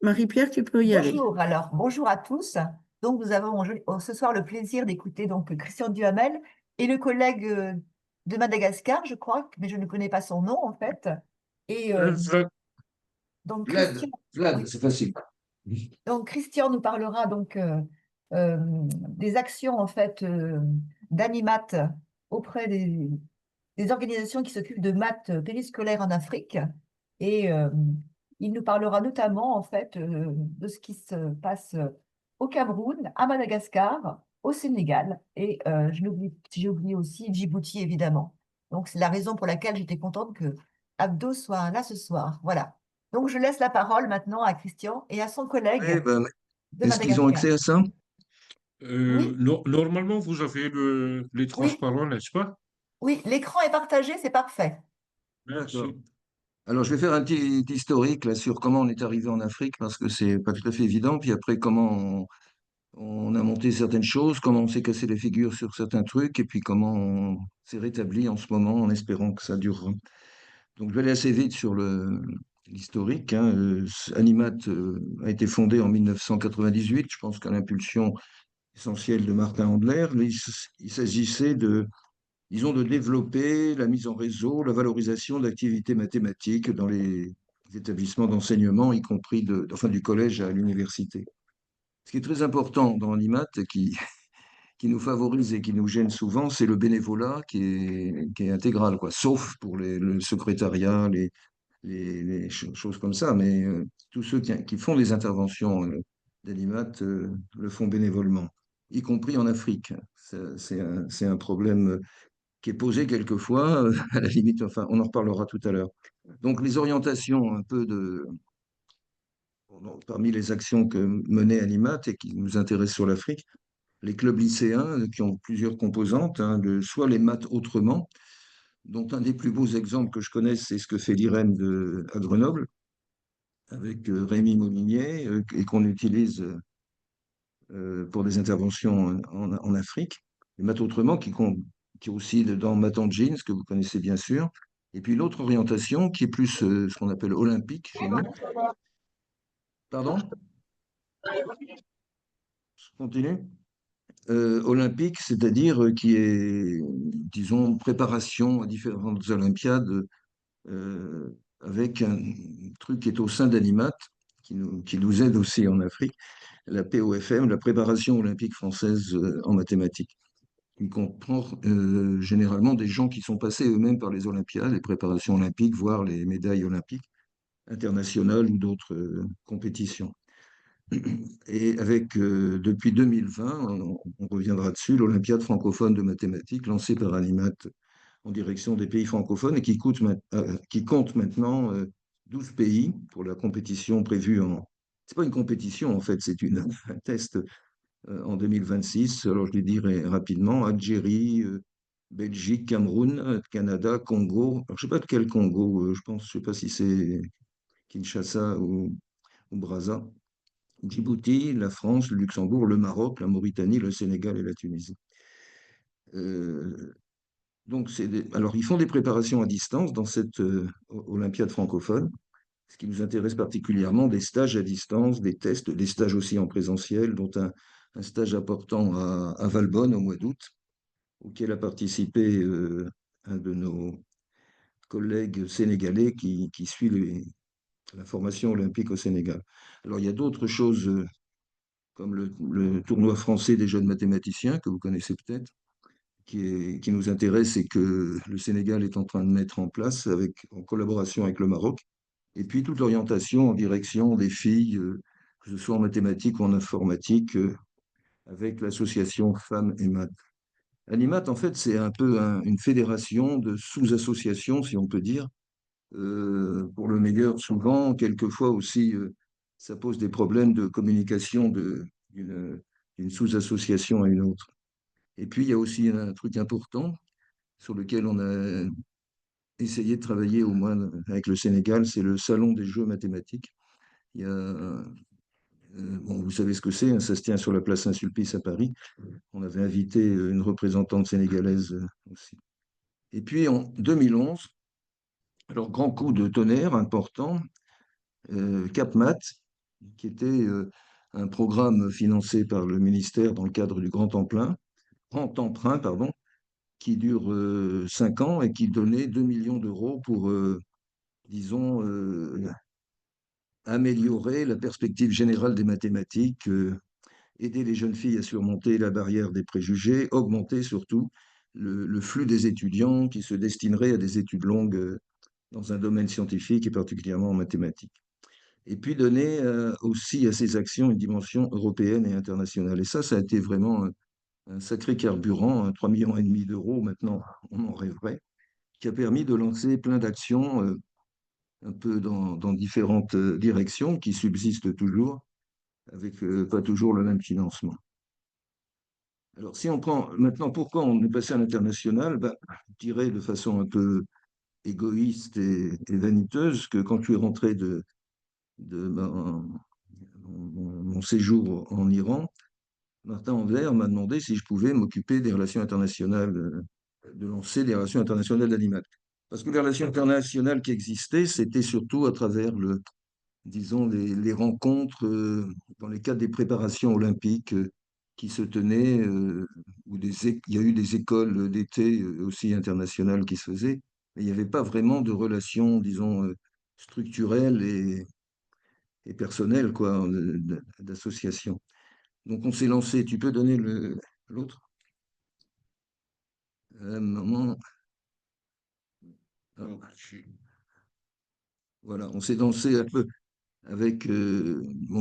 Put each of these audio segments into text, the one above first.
Marie-Pierre, tu peux y aller. Bonjour, alors bonjour à tous. Donc nous avons ce soir le plaisir d'écouter donc Christian Duhamel et le collègue de Madagascar, je crois, mais je ne connais pas son nom en fait. Et Vlad, donc Vlad, Christian, Vlad, oui, c'est facile. donc Christian nous parlera donc euh, des actions en fait d'Animat auprès des organisations qui s'occupent de maths périscolaires en Afrique. Et il nous parlera notamment, en fait, de ce qui se passe au Cameroun, à Madagascar, au Sénégal. Et j'ai oublié aussi Djibouti, évidemment. Donc, c'est la raison pour laquelle j'étais contente que Abdo soit là ce soir. Voilà. Donc, je laisse la parole maintenant à Christian et à son collègue Eh ben, de est-ce qu'ils ont Madagascar. accès à ça? Oui, Normalement, vous avez les oui, transparents, n'est-ce pas? oui, l'écran est partagé, c'est parfait. D'accord. Alors, je vais faire un petit historique là, sur comment on est arrivé en Afrique, parce que c'est pas tout à fait évident. Puis après, comment on a monté certaines choses, comment on s'est cassé les figures sur certains trucs, et puis comment on s'est rétabli en ce moment en espérant que ça durera. Donc, je vais aller assez vite sur l'historique, hein. Animat a été fondé en 1998, je pense qu'à l'impulsion essentielle de Martin Andler. Il s'agissait disons, de développer la mise en réseau, la valorisation d'activités mathématiques dans les établissements d'enseignement, y compris enfin, du collège à l'université. Ce qui est très important dans l'IMAT, qui nous favorise et qui nous gêne souvent, c'est le bénévolat qui est intégral, quoi. Sauf pour le secrétariat, les choses comme ça. Mais tous ceux qui font des interventions d'Animat le font bénévolement, y compris en Afrique. C'est un problème qui est posé quelquefois, à la limite, enfin, on en reparlera tout à l'heure. Donc, les orientations un peu parmi les actions que menait Animat et qui nous intéressent sur l'Afrique, les clubs lycéens qui ont plusieurs composantes, hein, soit les maths autrement, dont un des plus beaux exemples que je connaisse, c'est ce que fait l'IREM à Grenoble, avec Rémi Molinier, et qu'on utilise pour des interventions en Afrique. Les maths autrement, qui est aussi dans Maths en Jeans, que vous connaissez bien sûr. Et puis l'autre orientation, qui est plus ce qu'on appelle olympique chez nous. Pardon? Je continue? Olympique, c'est-à-dire qui est, disons, préparation à différentes Olympiades avec un truc qui est au sein d'Animat, qui nous aide aussi en Afrique, la POFM, la préparation olympique française en mathématiques, qui comprend généralement des gens qui sont passés eux-mêmes par les Olympiades, les préparations olympiques, voire les médailles olympiques internationales ou d'autres compétitions. Et avec, depuis 2020, on reviendra dessus, l'Olympiade francophone de mathématiques lancée par Animat en direction des pays francophones et qui compte maintenant 12 pays pour la compétition prévue en... C'est pas une compétition en fait, un test en 2026. Alors je les dirai rapidement, Algérie, Belgique, Cameroun, Canada, Congo. Alors je sais pas de quel Congo, je sais pas si c'est Kinshasa ou Brazza. Djibouti, la France, le Luxembourg, le Maroc, la Mauritanie, le Sénégal et la Tunisie. Euh, donc, alors, ils font des préparations à distance dans cette Olympiade francophone. Ce qui nous intéresse particulièrement, des stages à distance, des tests, des stages aussi en présentiel, dont un stage important à Valbonne au mois d'août, auquel a participé un de nos collègues sénégalais qui suit la formation olympique au Sénégal. Alors, il y a d'autres choses comme le tournoi français des jeunes mathématiciens, que vous connaissez peut-être, qui nous intéresse et que le Sénégal est en train de mettre en place en collaboration avec le Maroc. Et puis toute l'orientation en direction des filles, que ce soit en mathématiques ou en informatique, avec l'association Femmes et Maths. Animat, en fait, c'est un peu une fédération de sous-associations, si on peut dire, pour le meilleur souvent. Quelquefois aussi, ça pose des problèmes de communication d'une d'une sous-association à une autre. Et puis, il y a aussi un truc important sur lequel on a essayé de travailler au moins avec le Sénégal, c'est le Salon des Jeux mathématiques. Il y a, bon, vous savez ce que c'est, hein, ça se tient sur la place Saint-Sulpice à Paris. On avait invité une représentante sénégalaise aussi. Et puis en 2011, Alors, grand coup de tonnerre important, CapMat, qui était un programme financé par le ministère dans le cadre du Grand Emprunt, pardon, qui dure 5 ans et qui donnait 2 millions d'euros pour, disons, améliorer la perspective générale des mathématiques, aider les jeunes filles à surmonter la barrière des préjugés, augmenter surtout le flux des étudiants qui se destineraient à des études longues dans un domaine scientifique et particulièrement en mathématiques. Et puis donner aussi à ces actions une dimension européenne et internationale. Et ça a été vraiment un sacré carburant, 3,5 millions d'euros, maintenant on en rêverait, qui a permis de lancer plein d'actions un peu dans différentes directions qui subsistent toujours, avec pas toujours le même financement. Alors, si on prend maintenant pourquoi on est passé à l'international, bah, je dirais de façon un peu égoïste et vaniteuse que quand je suis rentré mon séjour en Iran, Martin Envers m'a demandé si je pouvais m'occuper des relations internationales, de lancer des relations internationales d'Animat. Parce que les relations internationales qui existaient, c'était surtout à travers disons, les rencontres dans les cadres des préparations olympiques qui se tenaient, il y a eu des écoles d'été aussi internationales qui se faisaient, mais il n'y avait pas vraiment de relations, disons, structurelles et personnelles, quoi, d'association. Donc on s'est lancé, tu peux donner l'autre? Moment, ah, voilà, on s'est lancé un peu avec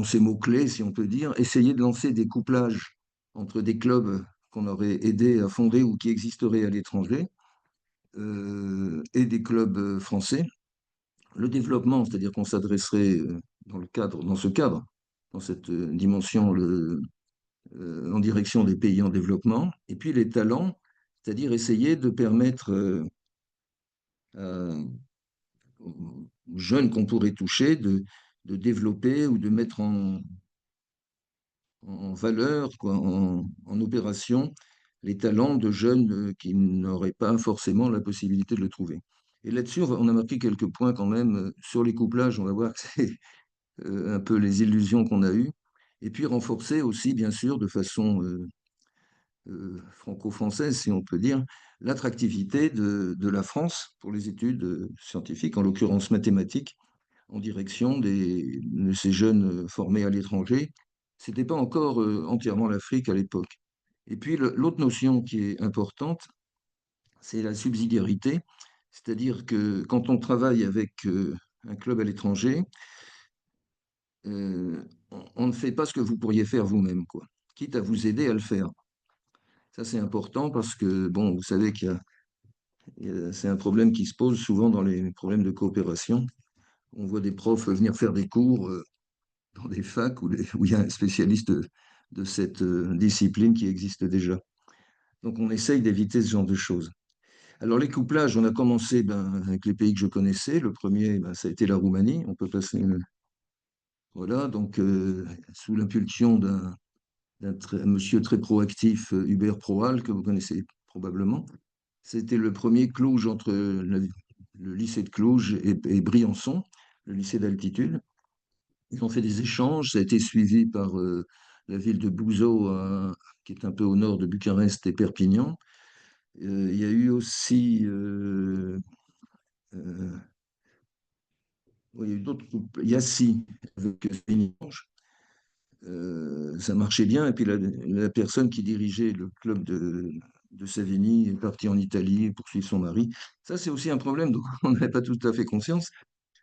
ces mots-clés, si on peut dire, essayer de lancer des couplages entre des clubs qu'on aurait aidé à fonder ou qui existeraient à l'étranger et des clubs français. Le développement, c'est-à-dire qu'on s'adresserait dans ce cadre, dans cette dimension en direction des pays en développement. Et puis les talents, c'est-à-dire essayer de permettre à- aux jeunes qu'on pourrait toucher de développer ou de mettre en valeur, quoi, en opération, les talents de jeunes qui n'auraient pas forcément la possibilité de le trouver. Et là-dessus, on a marqué quelques points quand même. Sur les couplages, on va voir que c'est un peu les illusions qu'on a eues. Et puis renforcer aussi, bien sûr, de façon franco-française, si on peut dire, l'attractivité de la France pour les études scientifiques, en l'occurrence mathématiques, en direction de ces jeunes formés à l'étranger. Ce n'était pas encore entièrement l'Afrique à l'époque. Et puis l'autre notion qui est importante, c'est la subsidiarité, c'est-à-dire que quand on travaille avec un club à l'étranger, on ne fait pas ce que vous pourriez faire vous-même, quoi, quitte à vous aider à le faire. Ça, c'est important parce que, bon, vous savez c'est un problème qui se pose souvent dans les problèmes de coopération. On voit des profs venir faire des cours dans des facs où il y a un spécialiste de cette discipline qui existe déjà. Donc on essaye d'éviter ce genre de choses. Alors les couplages, on a commencé avec les pays que je connaissais. Le premier, ça a été la Roumanie. On peut passer, voilà, donc sous l'impulsion d'un monsieur très proactif, Hubert Proal, que vous connaissez probablement. C'était le premier Cluj entre le lycée de Cluj et Briançon, le lycée d'altitude. Ils ont fait des échanges, ça a été suivi par la ville de Buzău, qui est un peu au nord de Bucarest et Perpignan. Il y a eu aussi euh, il y a eu d'autres groupes, Yassi avec Séniange. Ça marchait bien, et puis la personne qui dirigeait le club de Savigny est partie en Italie pour suivre son mari. Ça, c'est aussi un problème dont on n'avait pas tout à fait conscience,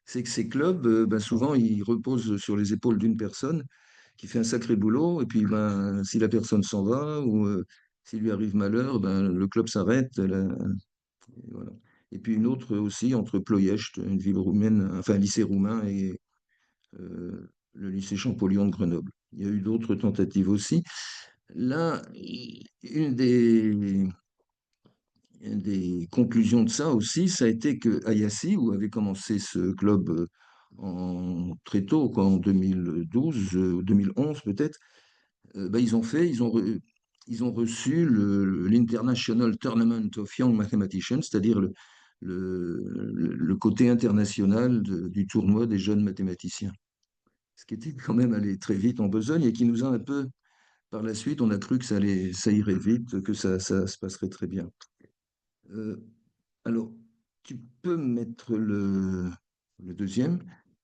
c'est que ces clubs, souvent, ils reposent sur les épaules d'une personne qui fait un sacré boulot, et puis si la personne s'en va ou s'il lui arrive malheur, le club s'arrête. Et voilà. Et puis une autre aussi entre Ploiești, une ville roumaine, enfin un lycée roumain, et le lycée Champollion de Grenoble. Il y a eu d'autres tentatives aussi. Là, une des conclusions de ça aussi, ça a été que Ayassi, où avait commencé ce club très tôt, quoi, en 2012, 2011 peut-être, ils ont reçu l'International Tournament of Young Mathematicians, c'est-à-dire le côté international du tournoi des jeunes mathématiciens. Ce qui était quand même allé très vite en besogne et qui nous a un peu, par la suite, on a cru que ça irait vite, que ça se passerait très bien. Euh, alors, tu peux mettre le deuxième.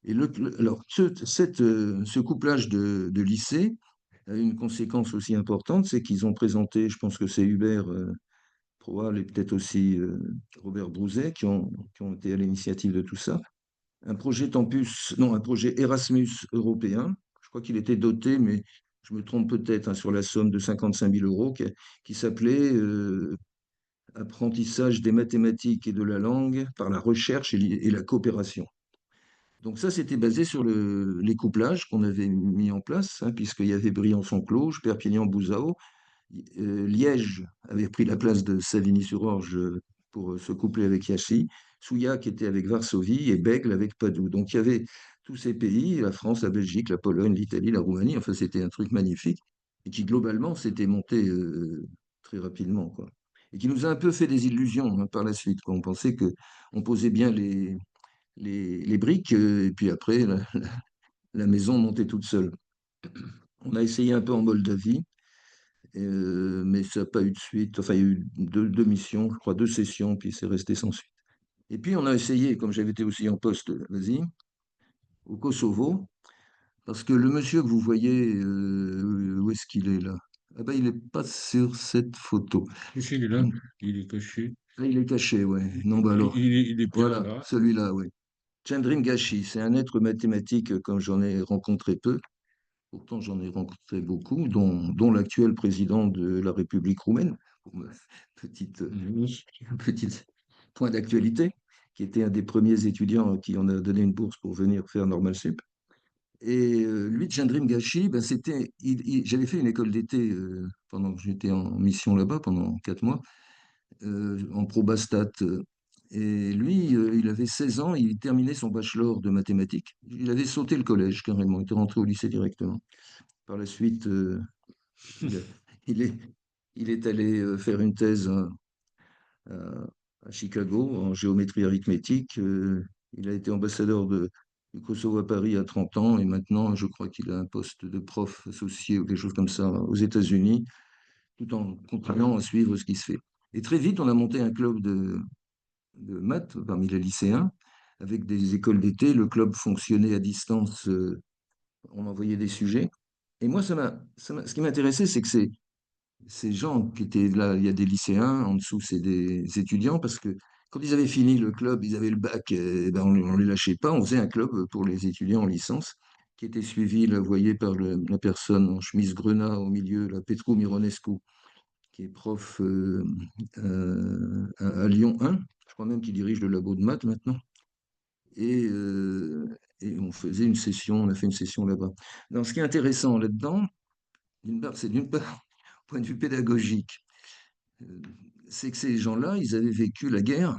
Et alors, ce couplage de lycée a une conséquence aussi importante, c'est qu'ils ont présenté, je pense que c'est Hubert Proal et peut-être aussi Robert Brouzet qui ont été à l'initiative de tout ça, un projet Tempus, non, un projet Erasmus européen. Je crois qu'il était doté, mais je me trompe peut-être hein, sur la somme de 55 000 euros, qui s'appelait Apprentissage des mathématiques et de la langue par la recherche et la coopération. Donc ça, c'était basé sur les couplages qu'on avait mis en place, hein, puisqu'il y avait Briançon-Clauge, Perpignan-Bouzao. Liège avait pris la place de Savigny-sur-Orge pour se coupler avec Iași. Souillac était avec Varsovie et Bègle avec Padoue. Donc il y avait tous ces pays, la France, la Belgique, la Pologne, l'Italie, la Roumanie. Enfin, c'était un truc magnifique et qui, globalement, s'était monté très rapidement, quoi. Et qui nous a un peu fait des illusions hein, par la suite, quoi. On pensait qu'on posait bien les briques et puis après, la maison montait toute seule. On a essayé un peu en Moldavie, mais ça n'a pas eu de suite. Enfin, il y a eu deux missions, je crois, deux sessions, puis c'est resté sans suite. Et puis, on a essayé, comme j'avais été aussi en poste, vas-y, au Kosovo, parce que le monsieur que vous voyez, où est-ce qu'il est là? Ah ben, il n'est pas sur cette photo. Si, il est là, il est caché. Ah, il est caché, ouais. Non, bah alors, Il est bien voilà, là. celui-là, oui. Chandrim Gashi, c'est un être mathématique comme j'en ai rencontré peu. Pourtant, j'en ai rencontré beaucoup, dont l'actuel président de la République roumaine, pour me- petite, Oui. un petit point d'actualité, qui était un des premiers étudiants qui en a donné une bourse pour venir faire Normal Sup. Et lui, Chandrim Gashi, ben j'avais fait une école d'été pendant que j'étais en mission là-bas, pendant 4 mois, en probastat. Et lui, il avait 16 ans, il terminait son bachelor de mathématiques. Il avait sauté le collège carrément, il était rentré au lycée directement. Par la suite, il, a- il est, il est allé faire une thèse à, à Chicago en géométrie arithmétique. Il a été ambassadeur du Kosovo à Paris à 30 ans et maintenant, je crois qu'il a un poste de prof associé ou quelque chose comme ça aux États-Unis, tout en continuant à suivre ce qui se fait. Et très vite, on a monté un club de maths parmi les lycéens avec des écoles d'été. Le club fonctionnait à distance, on envoyait des sujets. Et moi, ce qui m'intéressait, c'est que ces gens qui étaient là, il y a des lycéens, en dessous, c'est des étudiants, parce que quand ils avaient fini le club, ils avaient le bac, eh ben, on ne les lâchait pas. On faisait un club pour les étudiants en licence, qui était suivi, là, vous voyez, par la personne en chemise grenat au milieu, la Petru Mironescu, qui est prof à Lyon 1. Je crois même qu'il dirige le labo de maths maintenant. Et on faisait une session, on a fait une session là-bas. Donc, ce qui est intéressant là-dedans, c'est d'une part, au point de vue pédagogique, euh, c'est que ces gens-là, ils avaient vécu la guerre,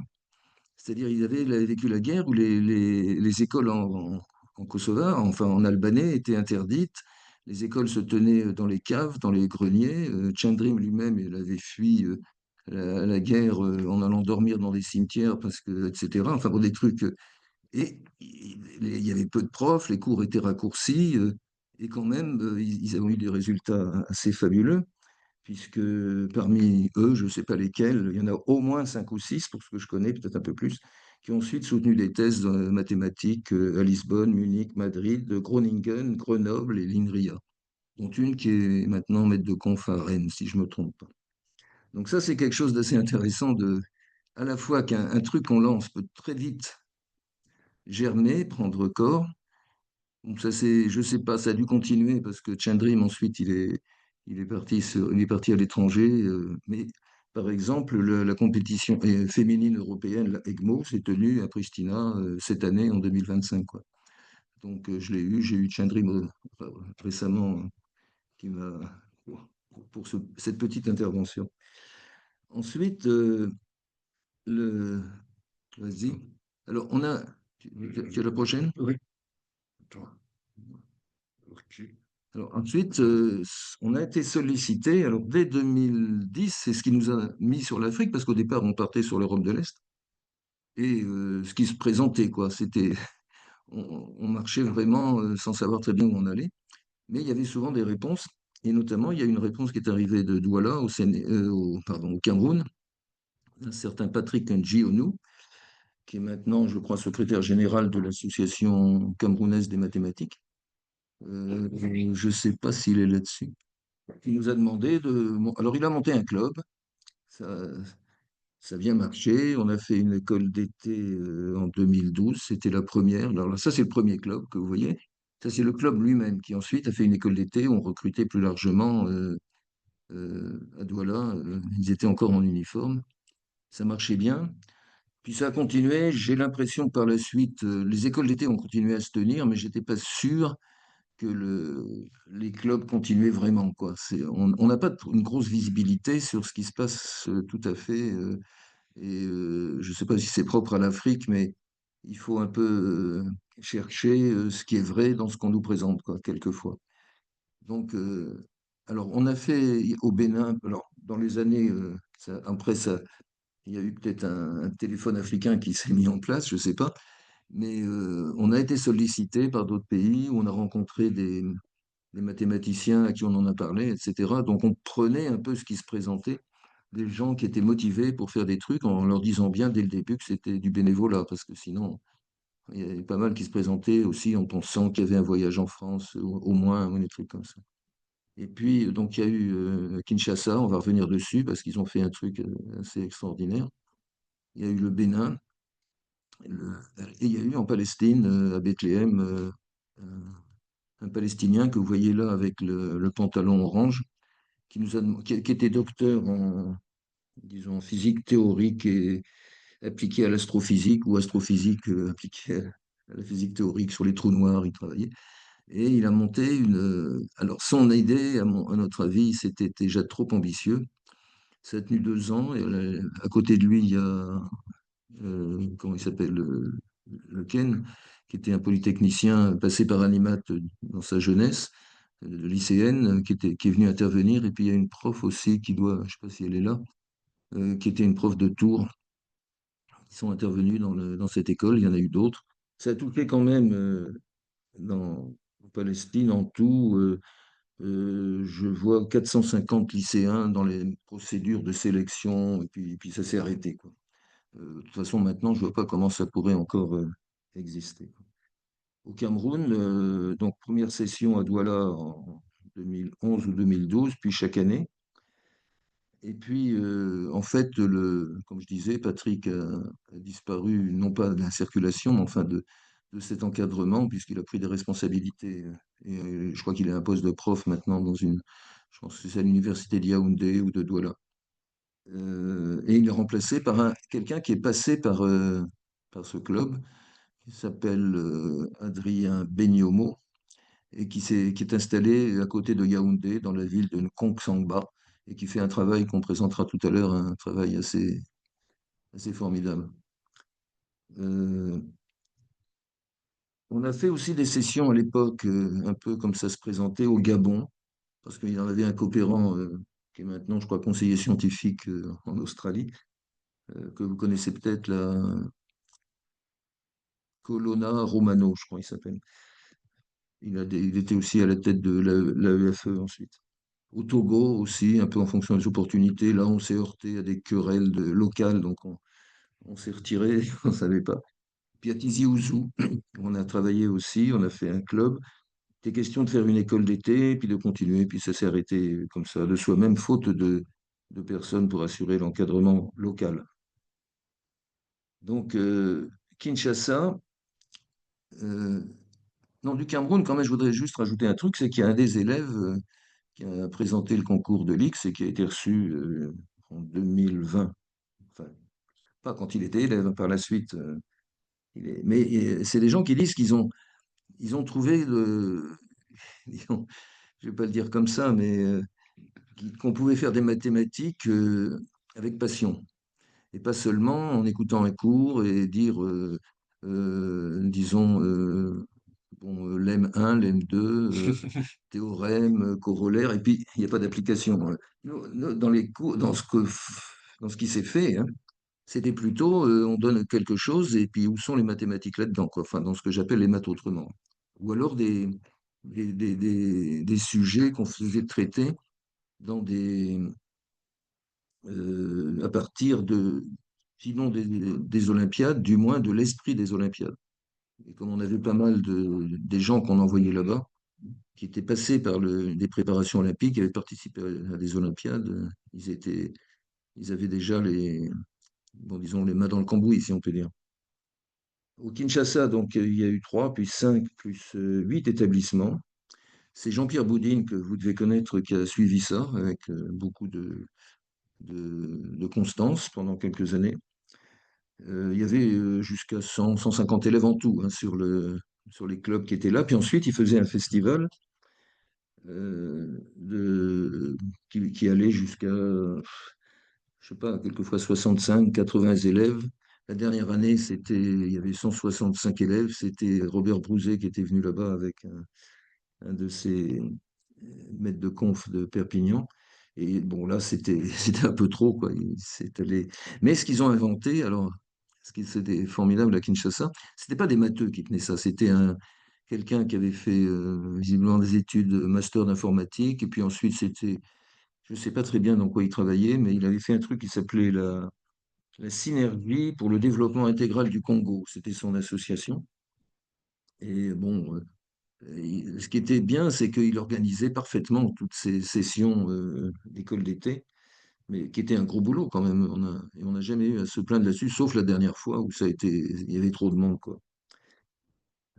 c'est-à-dire ils avaient vécu la guerre où les écoles en Kosovo, enfin en Albanais, étaient interdites. Les écoles se tenaient dans les caves, dans les greniers. Chandrim lui-même, il avait fui la guerre en allant dormir dans des cimetières, parce que, etc. Enfin, pour des trucs. Et il y avait peu de profs, les cours étaient raccourcis, et quand même, ils ont eu des résultats assez fabuleux puisque parmi eux, je ne sais pas lesquels, il y en a au moins 5 ou 6, pour ce que je connais, peut-être un peu plus, qui ont ensuite soutenu des thèses mathématiques à Lisbonne, Munich, Madrid, Groningen, Grenoble et l'INRIA, dont une qui est maintenant maître de conf à Rennes, si je ne me trompe pas. Donc ça, c'est quelque chose d'assez intéressant à la fois qu'un truc qu'on lance peut très vite germer, prendre corps. Donc ça, je sais pas, ça a dû continuer parce que Chandrim, ensuite, il est parti à l'étranger. Mais par exemple, la compétition féminine européenne, la EGMO, s'est tenue à Pristina cette année, en 2025, quoi. Donc j'ai eu Chandrim récemment qui m'a pour cette petite intervention. Ensuite, le, vas-y. Alors, tu as la prochaine? Oui. Attends. Ok. Alors ensuite, on a été sollicité. Alors dès 2010, c'est ce qui nous a mis sur l'Afrique, parce qu'au départ, on partait sur l'Europe de l'Est. et ce qui se présentait, quoi. On marchait vraiment sans savoir très bien où on allait, mais il y avait souvent des réponses, et notamment, il y a une réponse qui est arrivée de Douala au Cameroun, un certain Patrick Ngionou, qui est maintenant, je crois, secrétaire général de l'Association camerounaise des mathématiques. Je ne sais pas s'il est là-dessus. Il nous a demandé Alors, il a monté un club, ça, ça a bien marché. On a fait une école d'été en 2012, c'était la première. Alors là, ça, c'est le premier club que vous voyez. Ça, c'est le club lui-même qui ensuite a fait une école d'été où on recrutait plus largement à Douala. Ils étaient encore en uniforme. Ça marchait bien. Puis ça a continué. J'ai l'impression que par la suite, les écoles d'été ont continué à se tenir, mais j'étais pas sûr que les clubs continuaient vraiment, quoi. On n'a pas une grosse visibilité sur ce qui se passe tout à fait. Je ne sais pas si c'est propre à l'Afrique, mais il faut un peu chercher ce qui est vrai dans ce qu'on nous présente, quoi, quelquefois. Donc, alors, on a fait au Bénin, alors, dans les années, après ça, il y a eu peut-être un téléphone africain qui s'est mis en place, je ne sais pas, mais on a été sollicité par d'autres pays où on a rencontré des mathématiciens à qui on en a parlé, etc. Donc on prenait un peu ce qui se présentait, des gens qui étaient motivés pour faire des trucs en leur disant bien dès le début que c'était du bénévolat, parce que sinon, il y avait pas mal qui se présentaient aussi en pensant qu'il y avait un voyage en France, au moins, ou des trucs comme ça. Et puis, donc, il y a eu Kinshasa, on va revenir dessus, parce qu'ils ont fait un truc assez extraordinaire. Il y a eu le Bénin, le- et il y a eu en Palestine, à Bethléem, un Palestinien que vous voyez là avec le pantalon orange, qui était docteur en, disons, physique théorique et appliquée à l'astrophysique, ou astrophysique appliquée à la physique théorique sur les trous noirs, il travaillait. Et il a monté Alors, son idée, à notre avis, c'était déjà trop ambitieux. Ça a tenu 2 ans, et à côté de lui, il y a, comment il s'appelle, le Ken, qui était un polytechnicien passé par Animat dans sa jeunesse, de lycéenne, qui est venu intervenir. Et puis il y a une prof aussi je ne sais pas si elle est là, qui était une prof de Tours, qui sont intervenus dans cette école. Il y en a eu d'autres. Ça a touché quand même en Palestine en tout. Je vois 450 lycéens dans les procédures de sélection, et puis ça s'est arrêté, quoi. De toute façon, maintenant, je ne vois pas comment ça pourrait encore exister. Au Cameroun, donc première session à Douala en 2011 ou 2012, puis chaque année. Et puis, en fait, comme je disais, Patrick a disparu, non pas de la circulation, mais enfin de cet encadrement, puisqu'il a pris des responsabilités. Et je crois qu'il a un poste de prof maintenant je pense que c'est à l'université de Yaoundé ou de Douala. Et il est remplacé par quelqu'un qui est passé par ce club, qui s'appelle Adrien Benyomo, et qui est installé à côté de Yaoundé, dans la ville de Nkongsangba, et qui fait un travail qu'on présentera tout à l'heure, un travail assez formidable. Euh, on a fait aussi des sessions à l'époque, un peu comme ça se présentait au Gabon, parce qu'il y en avait un coopérant qui est maintenant, je crois, conseiller scientifique en Australie, que vous connaissez peut-être, là, Colonna Romano, je crois qu'il s'appelle. Il était aussi à la tête de l'AEFE ensuite. Au Togo aussi, un peu en fonction des opportunités. Là, on s'est heurté à des querelles locales, donc on s'est retiré, on ne savait pas. Puis à Tizi Ouzou, on a travaillé aussi, on a fait un club. C'était question de faire une école d'été, puis de continuer, puis ça s'est arrêté comme ça, de soi-même, faute de personnes pour assurer l'encadrement local. Donc, Kinshasa, euh, non, du Cameroun, quand même, je voudrais juste rajouter un truc, c'est qu'il y a un des élèves qui a présenté le concours de l'X et qui a été reçu en 2020. Enfin, pas quand il était élève, par la suite. Mais c'est des gens qui disent ils ont trouvé disons, je ne vais pas le dire comme ça, mais qu'on pouvait faire des mathématiques avec passion. Et pas seulement en écoutant un cours et dire, disons, bon, lemme 1, lemme 2, théorème, corollaire, et puis il n'y a pas d'application. Dans les cours, dans ce qui s'est fait, hein, C'était plutôt, on donne quelque chose et puis où sont les mathématiques là-dedans, quoi. Enfin, dans ce que j'appelle les maths autrement. Ou alors des sujets qu'on faisait traiter dans à partir sinon des Olympiades, du moins de l'esprit des Olympiades. Et comme on avait pas mal des gens qu'on envoyait là-bas, qui étaient passés par des préparations olympiques, qui avaient participé à des Olympiades, ils avaient déjà bon, disons, les mains dans le cambouis, si on peut dire. Au Kinshasa, donc, il y a eu 3, puis 5, plus 8 établissements. C'est Jean-Pierre Boudine, que vous devez connaître, qui a suivi ça avec beaucoup de constance pendant quelques années. Il y avait jusqu'à 100, 150 élèves en tout, hein, sur les clubs qui étaient là. Puis ensuite, il faisait un festival qui allait jusqu'à, je sais pas, quelquefois 65, 80 élèves. La dernière année, il y avait 165 élèves. C'était Robert Brouzet qui était venu là-bas avec un de ses maîtres de conf de Perpignan. Et bon, là, c'était un peu trop, quoi. Mais ce qu'ils ont inventé, alors, ce qui c'était formidable à Kinshasa, c'était pas des matheux qui tenaient ça, c'était quelqu'un qui avait fait visiblement des études master d'informatique, et puis ensuite, je ne sais pas très bien dans quoi il travaillait, mais il avait fait un truc qui s'appelait la Synergie pour le développement intégral du Congo. C'était son association. Et bon, ce qui était bien, c'est qu'il organisait parfaitement toutes ces sessions d'école d'été, mais qui était un gros boulot quand même. Et on n'a jamais eu à se plaindre là-dessus, sauf la dernière fois où il y avait trop de monde, quoi.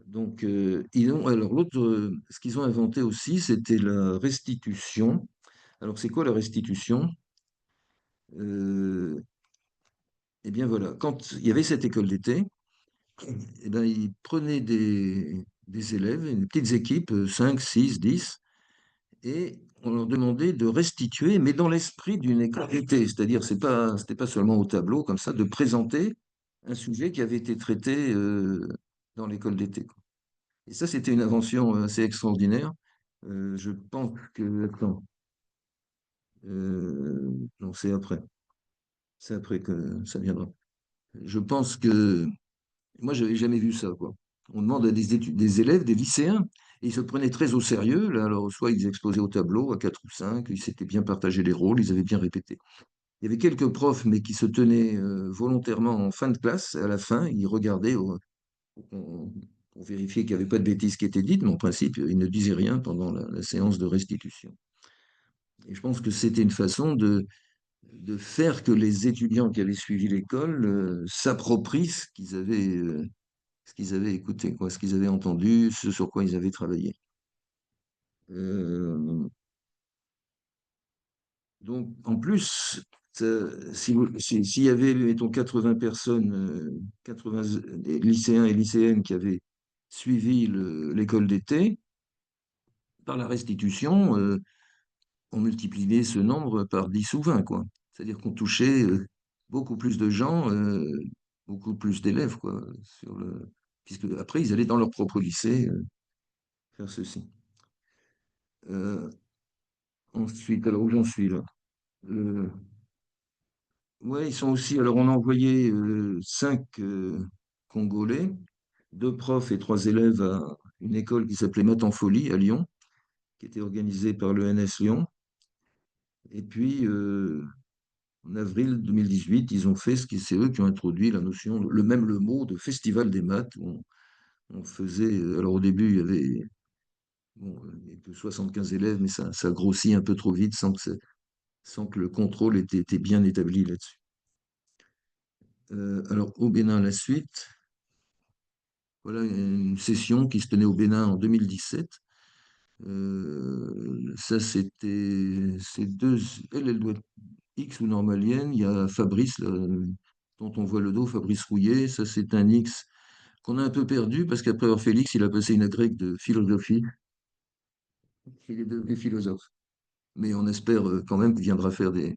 Donc, alors ce qu'ils ont inventé aussi, c'était la restitution. Alors, c'est quoi la restitution? Euh, Eh bien voilà, quand il y avait cette école d'été, eh ben, ils prenaient des élèves, des petites équipes, 5, 6, 10, et on leur demandait de restituer, mais dans l'esprit d'une école d'été. C'est-à-dire, c'était pas seulement au tableau, comme ça, de présenter un sujet qui avait été traité dans l'école d'été, quoi. Et ça, c'était une invention assez extraordinaire. Je pense que, attends, non, c'est après. C'est après que ça viendra. Je pense que moi, j'avais jamais vu ça, quoi. On demande à des élèves, des lycéens, et ils se prenaient très au sérieux. Là, alors, soit ils exposaient au tableau à 4 ou 5, ils s'étaient bien partagé les rôles, ils avaient bien répété. Il y avait quelques profs, mais qui se tenaient volontairement en fin de classe. À la fin, ils regardaient pour vérifier qu'il n'y avait pas de bêtises qui étaient dites, mais en principe, ils ne disaient rien pendant la séance de restitution. Et je pense que c'était une façon de faire que les étudiants qui avaient suivi l'école s'approprient ce qu'ils avaient écouté, quoi, ce qu'ils avaient entendu, ce sur quoi ils avaient travaillé. Euh, donc, en plus, s'il y avait, mettons, 80 personnes, 80 lycéens et lycéennes qui avaient suivi l'école d'été, par la restitution, on multipliait ce nombre par 10 ou 20, quoi. C'est-à-dire qu'on touchait beaucoup plus de gens, beaucoup plus d'élèves, quoi, puisque après, ils allaient dans leur propre lycée faire ceci. Euh, Ensuite, alors où j'en suis là? Euh, ouais, ils sont aussi. Alors, on a envoyé 5 Congolais, 2 profs et 3 élèves à une école qui s'appelait Math en Folie à Lyon, qui était organisée par le NS Lyon. Et puis, en avril 2018, ils ont fait c'est eux qui ont introduit la notion, le mot de festival des maths. Où on faisait. Alors, au début, bon, il y avait que 75 élèves, mais ça grossit un peu trop vite sans que le contrôle était bien établi là-dessus. Alors, au Bénin, la suite, voilà une session qui se tenait au Bénin en 2017. Ça, c'est deux. Elle doit être X ou normalienne. Il y a Fabrice, là, dont on voit le dos, Fabrice Rouillet. Ça, c'est un X qu'on a un peu perdu parce qu'après avoir Félix, il a passé une agrègue de philosophie. Il est devenu philosophe. Mais on espère quand même qu'il viendra faire des.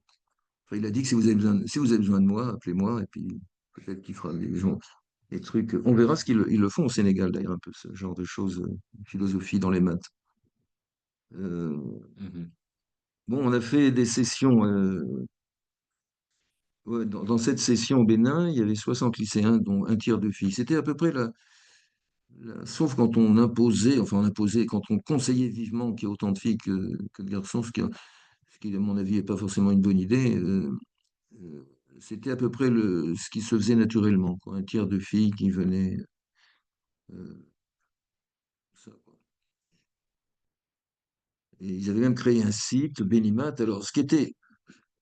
Enfin, il a dit que si vous avez besoin de moi, appelez-moi et puis peut-être qu'il fera des trucs. On verra ce ils le font au Sénégal d'ailleurs, un peu ce genre de choses, philosophie dans les maths. Euh, Mhm. bon, on a fait des sessions Ouais, dans cette session au Bénin, il y avait 60 lycéens, dont un tiers de filles. C'était à peu près sauf quand on imposait, enfin on imposait, quand on conseillait vivement qu'il y ait autant de filles que de garçons, ce qui, à mon avis, n'est pas forcément une bonne idée. Euh, C'était à peu près ce qui se faisait naturellement, quoi. Un tiers de filles qui venaient. euh, ça, quoi. Et ils avaient même créé un site, Benimat. Alors,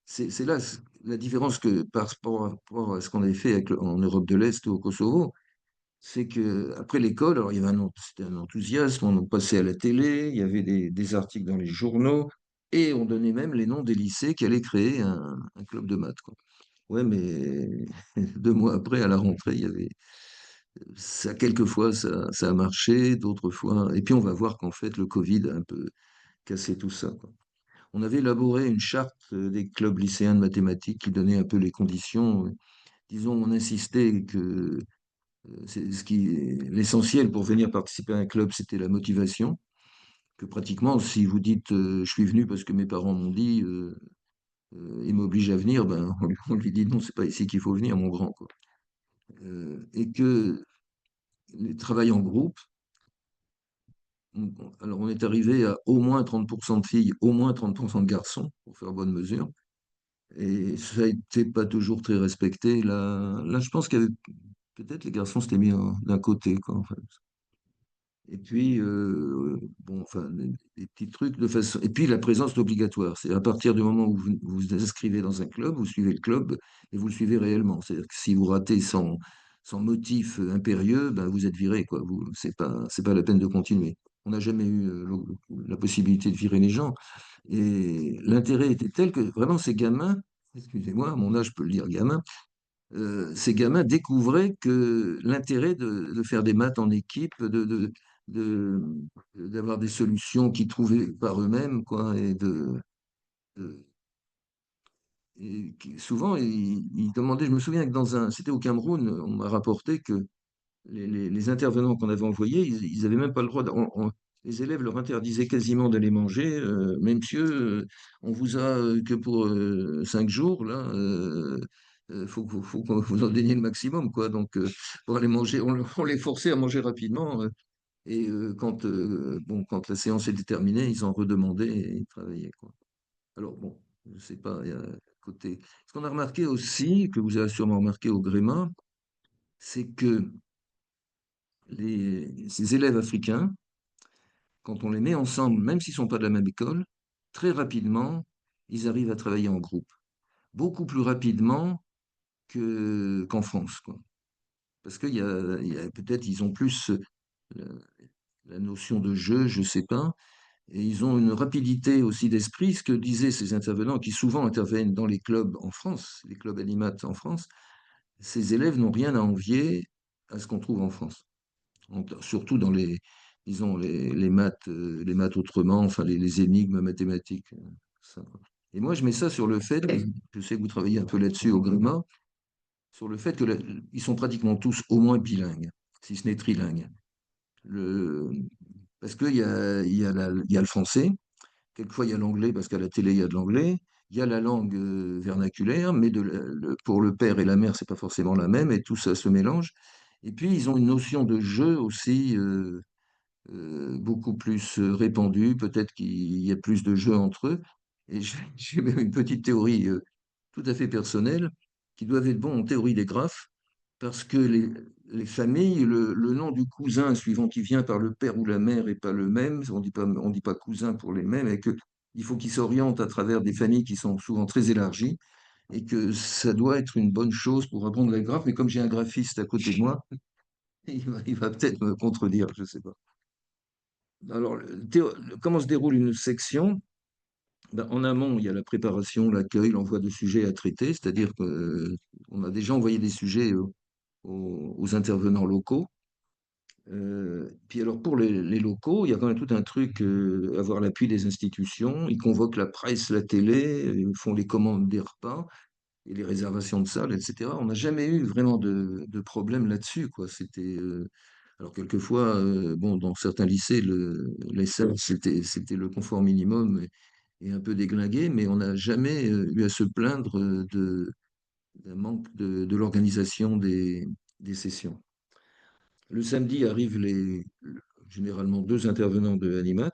c'est là la différence que par rapport à ce qu'on avait fait en Europe de l'Est ou au Kosovo, c'est que après l'école, alors il y avait c'était un enthousiasme, on en passait à la télé, il y avait des articles dans les journaux, et on donnait même les noms des lycées qui allaient créer un club de maths, quoi. Ouais, mais 2 mois après, à la rentrée, il y avait ça, quelquefois ça a marché, d'autres fois. Et puis on va voir qu'en fait, le Covid a un peu cassé tout ça, quoi. On avait élaboré une charte des clubs lycéens de mathématiques qui donnait un peu les conditions. Disons, on insistait que l'essentiel pour venir participer à un club, c'était la motivation. Que pratiquement, si vous dites je suis venu parce que mes parents m'ont dit, ils m'obligent à venir, ben, on lui dit non, c'est pas ici qu'il faut venir, mon grand, quoi. Et que les travail en groupe, alors on est arrivé à au moins 30% de filles, au moins 30% de garçons, pour faire bonne mesure. Et ça n'était pas toujours très respecté. Là, je pense qu'il y avait peut-être les garçons s'étaient mis d'un côté, quoi, en fait. Et puis, bon, enfin, des petits trucs de façon. Et puis, la présence est obligatoire. C'est à partir du moment où vous inscrivez dans un club, vous suivez le club et vous le suivez réellement. C'est-à-dire que si vous ratez sans motif impérieux, ben, vous êtes viré, quoi. C'est pas la peine de continuer. On n'a jamais eu la possibilité de virer les gens. Et l'intérêt était tel que vraiment ces gamins, excusez-moi, à mon âge, je peux le dire gamin, ces gamins découvraient que l'intérêt de faire des maths en équipe, de- d'avoir des solutions qu'ils trouvaient par eux-mêmes, quoi, de- souvent, ils demandaient, je me souviens que c'était au Cameroun, on m'a rapporté que les intervenants qu'on avait envoyés, ils n'avaient même pas le droit. Les élèves leur interdisaient quasiment d'aller manger. Mais monsieur, on vous a que pour 5 jours, là. Faut qu'on vous en donniez le maximum, quoi. Donc, pour aller manger, on les forçait à manger rapidement. Et quand la séance était terminée, ils en redemandaient et ils travaillaient, quoi. Alors, bon, je sais pas, il y a un côté. Ce qu'on a remarqué aussi, que vous avez sûrement remarqué au Gréma, c'est que ces élèves africains, quand on les met ensemble, même s'ils ne sont pas de la même école, très rapidement, ils arrivent à travailler en groupe. Beaucoup plus rapidement qu'en France, quoi. Parce peut-être ils ont plus la, la notion de jeu, je ne sais pas, et ils ont une rapidité aussi d'esprit, ce que disaient ces intervenants qui souvent interviennent dans les clubs en France, les clubs animat en France. Ces élèves n'ont rien à envier à ce qu'on trouve en France. Surtout dans disons, les maths autrement, enfin les énigmes mathématiques. Ça, quoi. Et moi, je mets ça sur le fait, je sais que vous travaillez un peu là-dessus au Gréma, sur le fait ils sont pratiquement tous au moins bilingues, si ce n'est trilingues. Le, Parce qu'il y a le français, quelquefois il y a l'anglais, parce qu'à la télé, il y a de l'anglais, il y a la langue vernaculaire, mais pour le père et la mère, c'est pas forcément la même, et tout ça se mélange. Et puis, ils ont une notion de jeu aussi beaucoup plus répandue, peut-être qu'il y a plus de jeux entre eux. Et j'ai même une petite théorie tout à fait personnelle, qui doivent être bons en théorie des graphes, parce que les familles, le nom du cousin, suivant qui vient par le père ou la mère, n'est pas le même. On dit pas cousin pour les mêmes, et qu'il faut qu'ils s'orientent à travers des familles qui sont souvent très élargies, et que ça doit être une bonne chose pour apprendre les graphes. Mais comme j'ai un graphiste à côté de moi, il va peut-être me contredire, je ne sais pas. Alors, comment se déroule une section? Ben, en amont, il y a la préparation, l'accueil, l'envoi de sujets à traiter, c'est-à-dire qu'on a déjà envoyé des sujets aux intervenants locaux. Puis alors pour les locaux, il y a quand même tout un truc, avoir l'appui des institutions. Ils convoquent la presse, la télé, ils font les commandes des repas et les réservations de salles, etc. On n'a jamais eu vraiment de problème là-dessus, quoi. Alors quelquefois, bon, dans certains lycées, les salles, c'était le confort minimum et un peu déglingué, mais on n'a jamais eu à se plaindre d'un manque de l'organisation des sessions. Le samedi arrivent généralement deux intervenants de Animat.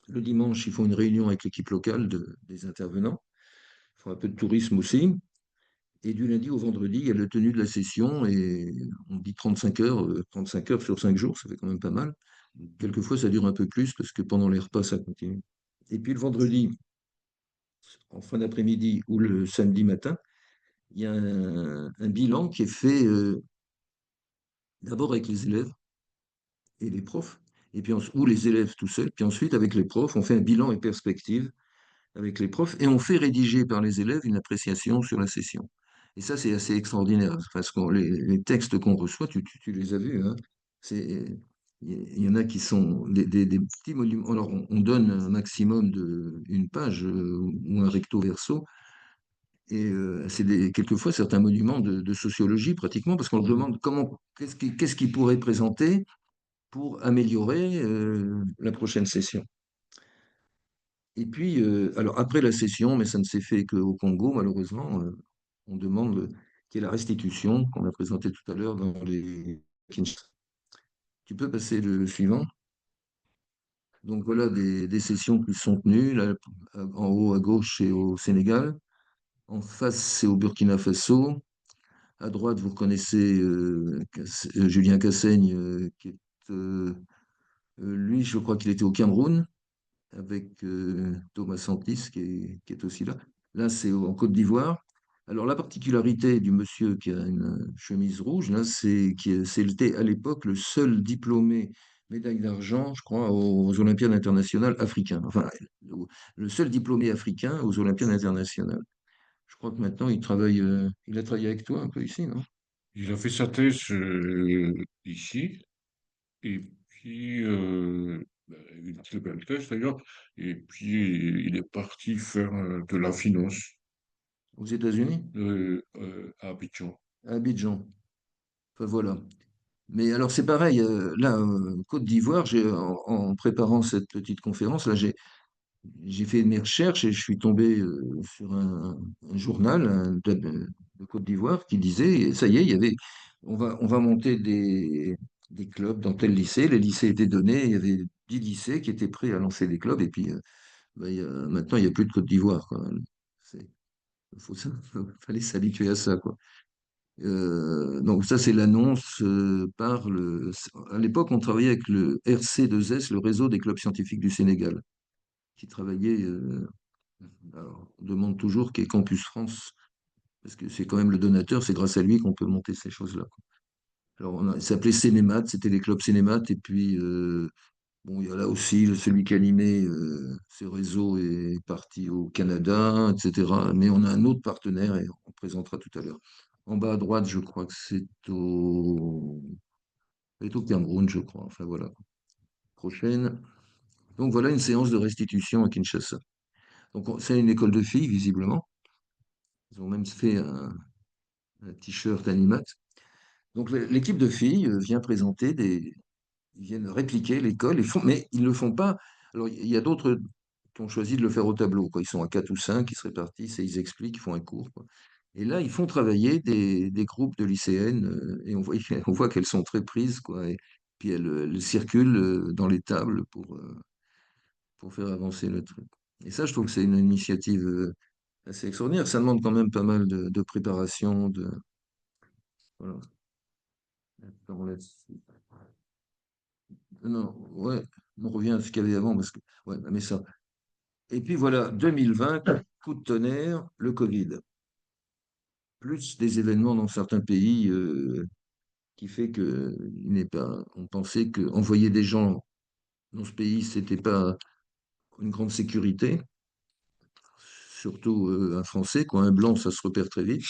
Le dimanche, ils font une réunion avec l'équipe locale des intervenants. Ils font un peu de tourisme aussi. Et du lundi au vendredi, il y a le tenue de la session et on dit 35 heures sur 5 jours, ça fait quand même pas mal. Quelquefois, ça dure un peu plus parce que pendant les repas, ça continue. Et puis le vendredi, en fin d'après-midi ou le samedi matin, il y a un bilan qui est fait d'abord avec les élèves et les profs, et puis ou les élèves tout seuls, puis ensuite avec les profs, on fait un bilan et perspective avec les profs, et on fait rédiger par les élèves une appréciation sur la session. Et ça, c'est assez extraordinaire, parce que les textes qu'on reçoit, tu les as vus, hein, il y en a qui sont des petits monuments. Alors, on donne un maximum une page ou un recto verso, et c'est quelquefois certains monuments de sociologie pratiquement, parce qu'on leur demande qu'est-ce qu'ils pourraient présenter pour améliorer la prochaine session. Et puis, alors après la session, mais ça ne s'est fait qu'au Congo, malheureusement, on demande qu'il y ait la restitution qu'on a présentée tout à l'heure dans les Kinshasa. Tu peux passer le suivant. Donc voilà des sessions qui sont tenues. Là, en haut à gauche, c'est au Sénégal. En face, c'est au Burkina Faso. À droite, vous reconnaissez Julien Cassaigne, qui est, lui, je crois qu'il était au Cameroun, avec Thomas Santis qui est aussi là. Là, c'est en Côte d'Ivoire. Alors, la particularité du monsieur qui a une chemise rouge, là, c'était à l'époque le seul diplômé médaille d'argent, je crois, aux Olympiades internationales africaines. Enfin, le seul diplômé africain aux Olympiades internationales. Je crois que maintenant, il a travaillé avec toi un peu ici, non? Il a fait sa thèse ici, et puis une très belle thèse d'ailleurs, et puis il est parti faire de la finance Aux États-Unis? à Abidjan. À Abidjan. Enfin, voilà. Mais alors c'est pareil, là, Côte d'Ivoire, en préparant cette petite conférence, là, j'ai fait mes recherches et je suis tombé sur un journal de Côte d'Ivoire qui disait, ça y est, on va monter des clubs dans tel lycée. Les lycées étaient donnés, il y avait 10 lycées qui étaient prêts à lancer des clubs et puis bah, maintenant il n'y a plus de Côte d'Ivoire, quoi. C'est, fallait s'habituer à ça, quoi. Donc ça, c'est l'annonce à l'époque, on travaillait avec le RC2S, le réseau des clubs scientifiques du Sénégal, qui travaillait, alors, on demande toujours qui est Campus France, parce que c'est quand même le donateur, c'est grâce à lui qu'on peut monter ces choses-là, quoi. Alors, ça s'appelait Sénémat, c'était les clubs Sénémat, et puis, bon, il y a là aussi celui qui animait ces réseaux est parti au Canada, etc. Mais on a un autre partenaire et on présentera tout à l'heure. En bas à droite, je crois que c'est au Cameroun, je crois. Enfin voilà. Prochaine. Donc voilà une séance de restitution à Kinshasa. Donc c'est une école de filles, visiblement. Ils ont même fait un t-shirt Animat. Donc l'équipe de filles vient présenter ils viennent répliquer l'école, mais ils ne le font pas. Alors, il y a d'autres qui ont choisi de le faire au tableau, quoi. Ils sont à 4 ou 5, ils se répartissent et ils expliquent, ils font un cours, quoi. Et là, ils font travailler des groupes de lycéennes et on voit, on voit qu'elles sont très prises, quoi. Et puis elles circulent dans les tables pour faire avancer le truc. Et ça, je trouve que c'est une initiative assez extraordinaire. Ça demande quand même pas mal de préparation, voilà. Attends, non, ouais, on revient à ce qu'il y avait avant, parce que, ouais, mais ça. Et puis voilà, 2020, coup de tonnerre, le Covid. Plus des événements dans certains pays qui fait que il n'est pas. On pensait qu'envoyer des gens dans ce pays, c'était pas une grande sécurité. Surtout un Français, quoi, un blanc, ça se repère très vite.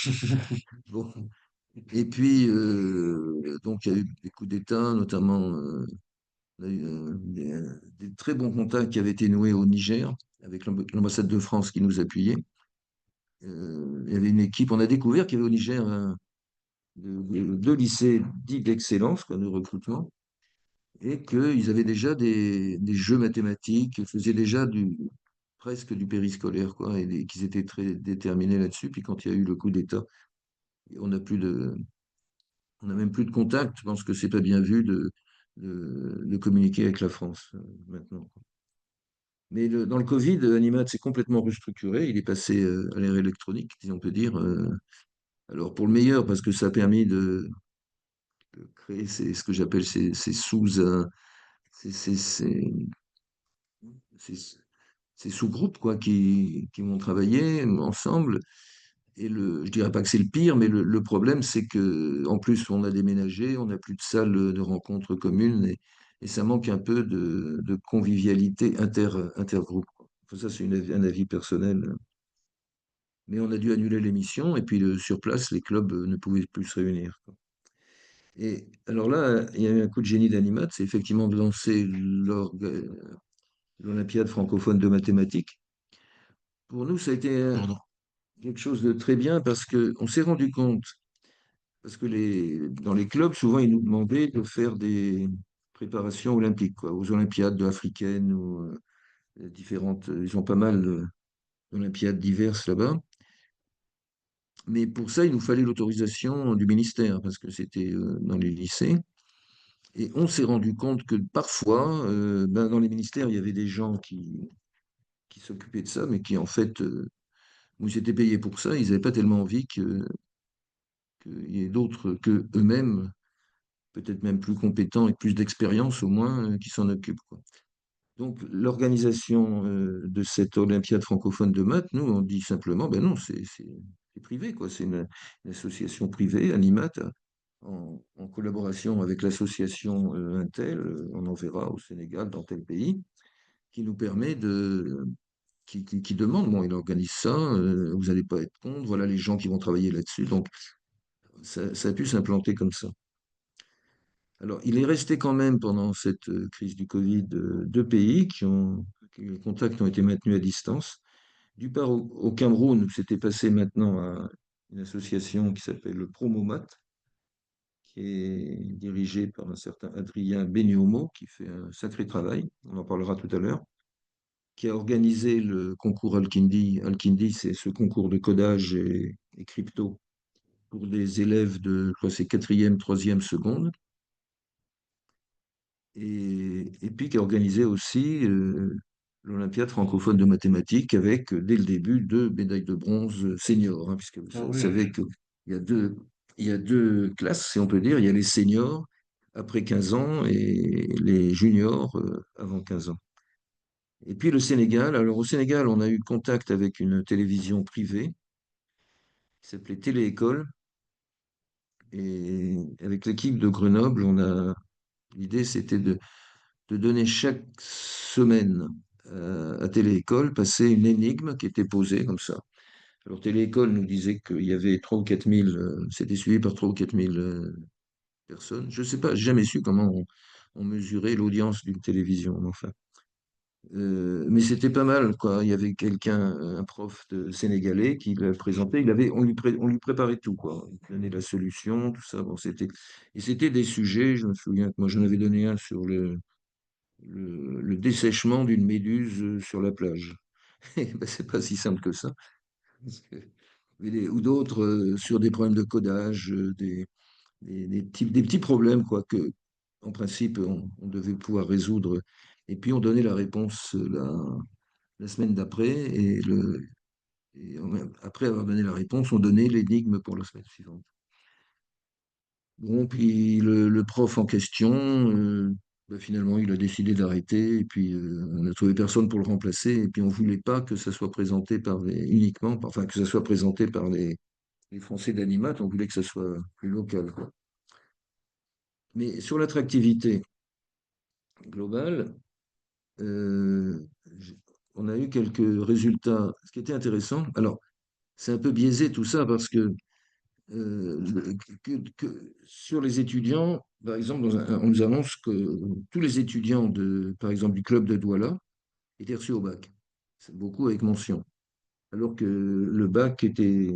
Bon. Et puis, donc, il y a eu des coups d'État, notamment on a eu, des très bons contacts qui avaient été noués au Niger avec l'ambassade de France qui nous appuyait. Il y avait une équipe, on a découvert qu'il y avait au Niger deux lycées dits d'excellence, quoi, de recrutement, et qu'ils avaient déjà des jeux mathématiques, ils faisaient déjà presque du périscolaire, quoi, et qu'ils étaient très déterminés là-dessus. Puis quand il y a eu le coup d'État, on n'a plus de, on n'a même plus de contact. Je pense que c'est pas bien vu de communiquer avec la France maintenant. Mais dans le Covid, Animat s'est complètement restructuré. Il est passé à l'ère électronique, si on peut dire. Alors pour le meilleur, parce que ça a permis de créer ce que j'appelle ces sous, ces, ces- ces- ces- ces sous-groupes quoi, qui vont travailler ensemble. Et je dirais pas que c'est le pire, mais le problème, c'est que en plus, on a déménagé, on n'a plus de salle de rencontre commune et ça manque un peu de convivialité intergroupe, quoi. Enfin, ça, c'est un avis personnel. Mais on a dû annuler l'émission et puis sur place, les clubs ne pouvaient plus se réunir, quoi. Et alors là, il y a eu un coup de génie d'Animat, c'est effectivement de lancer l'Olympiade francophone de mathématiques. Pour nous, ça a été Pardon. quelque chose de très bien parce qu'on s'est rendu compte. Parce que dans les clubs, souvent, ils nous demandaient de faire des préparations olympiques, quoi, aux Olympiades africaines ou différentes. Ils ont pas mal d'Olympiades diverses là-bas. Mais pour ça, il nous fallait l'autorisation du ministère, parce que c'était dans les lycées. Et on s'est rendu compte que parfois, ben, dans les ministères, il y avait des gens qui s'occupaient de ça, mais qui en fait, où ils étaient payés pour ça, ils n'avaient pas tellement envie qu'il y ait d'autres que eux-mêmes peut-être même plus compétents et plus d'expérience au moins, qui s'en occupent, quoi. Donc l'organisation de cette Olympiade francophone de maths, nous, on dit simplement, ben non, c'est privé, quoi. C'est une association privée, Animat, en collaboration avec l'association Intel, on en verra au Sénégal, dans tel pays, qui nous permet qui demande, bon, il organise ça, vous n'allez pas être contre, voilà les gens qui vont travailler là-dessus. Donc ça a pu s'implanter comme ça. Alors, il est resté quand même pendant cette crise du Covid deux pays les contacts ont été maintenus à distance. Du part au Cameroun, c'était passé maintenant à une association qui s'appelle le Promomat, qui est dirigée par un certain Adrien Beniomo, qui fait un sacré travail, on en parlera tout à l'heure, qui a organisé le concours Al-Kindi. Al-Kindi, c'est ce concours de codage et crypto pour des élèves de, je crois, c'est quatrième, troisième, seconde. Et puis qui a organisé aussi l'Olympiade francophone de mathématiques avec, dès le début, deux médailles de bronze seniors, hein, puisque Ah vous oui. savez il y a deux classes, si on peut dire. Il y a les seniors après 15 ans et les juniors avant 15 ans. Et puis le Sénégal. Alors au Sénégal, on a eu contact avec une télévision privée qui s'appelait Télé-École. Et avec l'équipe de Grenoble, l'idée c'était de donner chaque semaine à Télé-École, passer une énigme qui était posée comme ça. Alors Télé-École nous disait qu'il y avait 3 ou 4 000, c'était suivi par 3 ou 4 000 personnes. Je ne sais pas, j'ai jamais su comment on mesurait l'audience d'une télévision, mais enfin. Mais c'était pas mal, quoi. Il y avait quelqu'un, un prof de sénégalais qui le présentait. On lui préparait tout, quoi. Il donnait la solution, tout ça. Bon, et c'était des sujets. Je me souviens que moi, j'en avais donné un sur le dessèchement d'une méduse sur la plage. Eh ben, c'est pas si simple que ça. Parce que- ou d'autres sur des problèmes de codage, des petits problèmes quoi, que, en principe, on devait pouvoir résoudre. Et puis on donnait la réponse la semaine d'après, après avoir donné la réponse, on donnait l'énigme pour la semaine suivante. Bon, puis le prof en question, bah, finalement, il a décidé d'arrêter, et puis on n'a trouvé personne pour le remplacer, et puis on ne voulait pas que ça soit présenté uniquement, enfin que ça soit présenté par les Français d'Animat, on voulait que ça soit plus local, quoi. Mais sur l'attractivité globale, euh, j- on a eu quelques résultats, ce qui était intéressant. Alors, c'est un peu biaisé tout ça, parce que sur les étudiants, par exemple, on nous annonce que tous les étudiants par exemple, du club de Douala étaient reçus au bac. C'est beaucoup avec mention. Alors que le bac était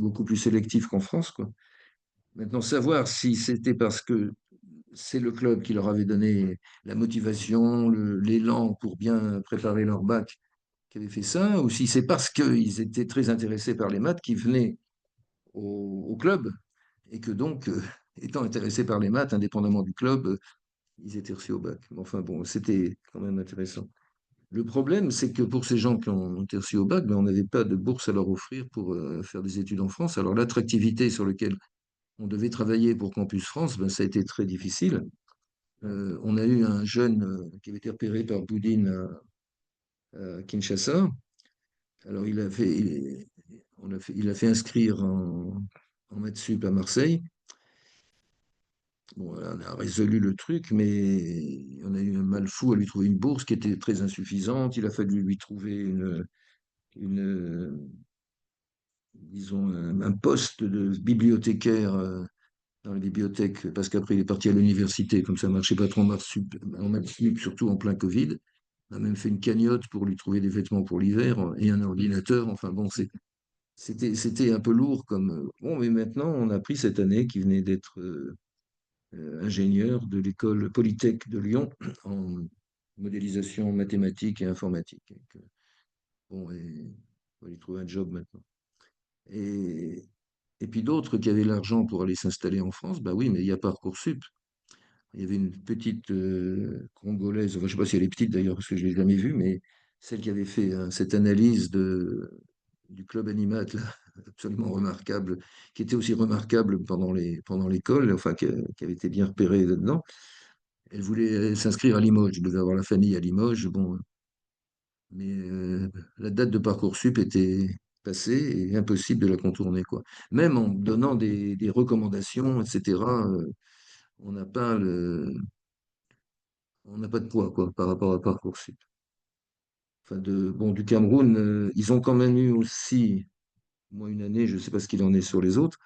beaucoup plus sélectif qu'en France, quoi. Maintenant, savoir si c'était parce que c'est le club qui leur avait donné la motivation, l'élan pour bien préparer leur bac, qui avaient fait ça, ou si c'est parce qu'ils étaient très intéressés par les maths qu'ils venaient au club, et que donc, étant intéressés par les maths, indépendamment du club, ils étaient reçus au bac. Mais enfin bon, c'était quand même intéressant. Le problème, c'est que pour ces gens qui ont été reçus au bac, ben, on n'avait pas de bourse à leur offrir pour faire des études en France. Alors l'attractivité sur laquelle on devait travailler pour Campus France, ben, ça a été très difficile. On a eu un jeune qui avait été repéré par Boudin à Kinshasa. Alors il a fait inscrire en maths sup à Marseille. Bon, on a résolu le truc, mais on a eu un mal fou à lui trouver une bourse qui était très insuffisante. Il a fallu lui trouver une disons, un poste de bibliothécaire dans les bibliothèques, parce qu'après il est parti à l'université, comme ça ne marchait pas trop en maths sup, surtout en plein Covid. On a même fait une cagnotte pour lui trouver des vêtements pour l'hiver et un ordinateur. Enfin bon, c'était un peu lourd comme. Bon, mais maintenant, on a pris cette année qui venait d'être ingénieur de l'école Polytech de Lyon en modélisation mathématique et informatique. Bon, on va lui trouver un job maintenant. Et, et puis d'autres qui avaient l'argent pour aller s'installer en France, bah oui, mais il y a Parcoursup. Il y avait une petite Congolaise, enfin, je ne sais pas si elle est petite d'ailleurs, parce que je ne l'ai jamais vue, mais celle qui avait fait cette analyse du club Animat, là, absolument remarquable, qui était aussi remarquable pendant l'école, enfin, qui avait été bien repérée là-dedans. Elle voulait s'inscrire à Limoges, elle devait avoir la famille à Limoges, bon, mais la date de Parcoursup était passée et impossible de la contourner, quoi. Même en donnant des recommandations, etc., on n'a pas on n'a pas de poids, quoi, par rapport à Parcoursup. Enfin, bon, du Cameroun, ils ont quand même eu aussi, moi, une année, je ne sais pas ce qu'il en est sur les autres,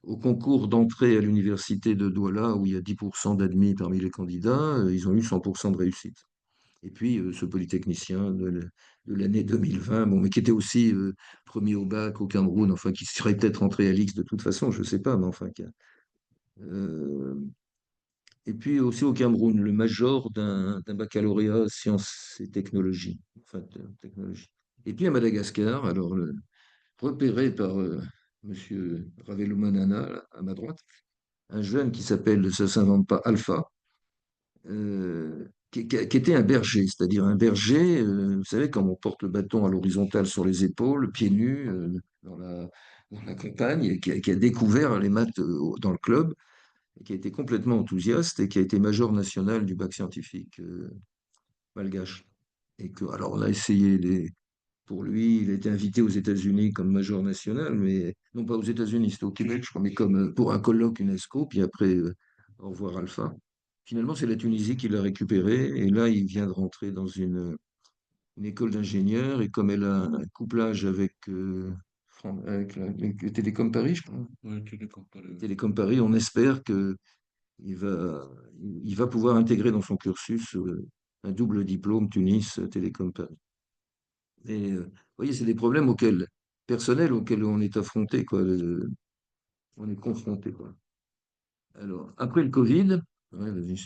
au concours d'entrée à l'université de Douala, où il y a 10% d'admis parmi les candidats, ils ont eu 100% de réussite. Et puis, ce polytechnicien de l'année 2020, bon, mais qui était aussi premier au bac au Cameroun, enfin, qui serait peut-être entré à l'X de toute façon, je ne sais pas, mais enfin. Euh, et puis aussi au Cameroun, le major d'un baccalauréat sciences et technologies. Enfin, technologie. Et puis à Madagascar, alors, repéré par monsieur Ravelo là, à ma droite, un jeune qui s'appelle, ça ne s'invente pas, Alpha, qui était un berger, c'est-à-dire un berger, vous savez, comme on porte le bâton à l'horizontale sur les épaules, pieds nus, dans la campagne, et qui a découvert les maths dans le club, et qui a été complètement enthousiaste, et qui a été major national du bac scientifique malgache. Alors on a essayé pour lui, il a été invité aux États-Unis comme major national, mais non pas aux États-Unis, c'était au Québec, je crois, mais comme pour un colloque UNESCO, puis après, au revoir Alpha. Finalement, c'est la Tunisie qui l'a récupéré, et là, il vient de rentrer dans une école d'ingénieur, et comme elle a un couplage avec Télécom Paris, je crois, Ouais, tu les compares, Télécom Paris, on espère qu'il va, il va pouvoir intégrer dans son cursus un double diplôme Tunis-Télécom Paris. Et vous voyez, c'est des problèmes personnels auxquels on est affronté, quoi. On est confronté, quoi. Alors, après le Covid, ouais, vas-y,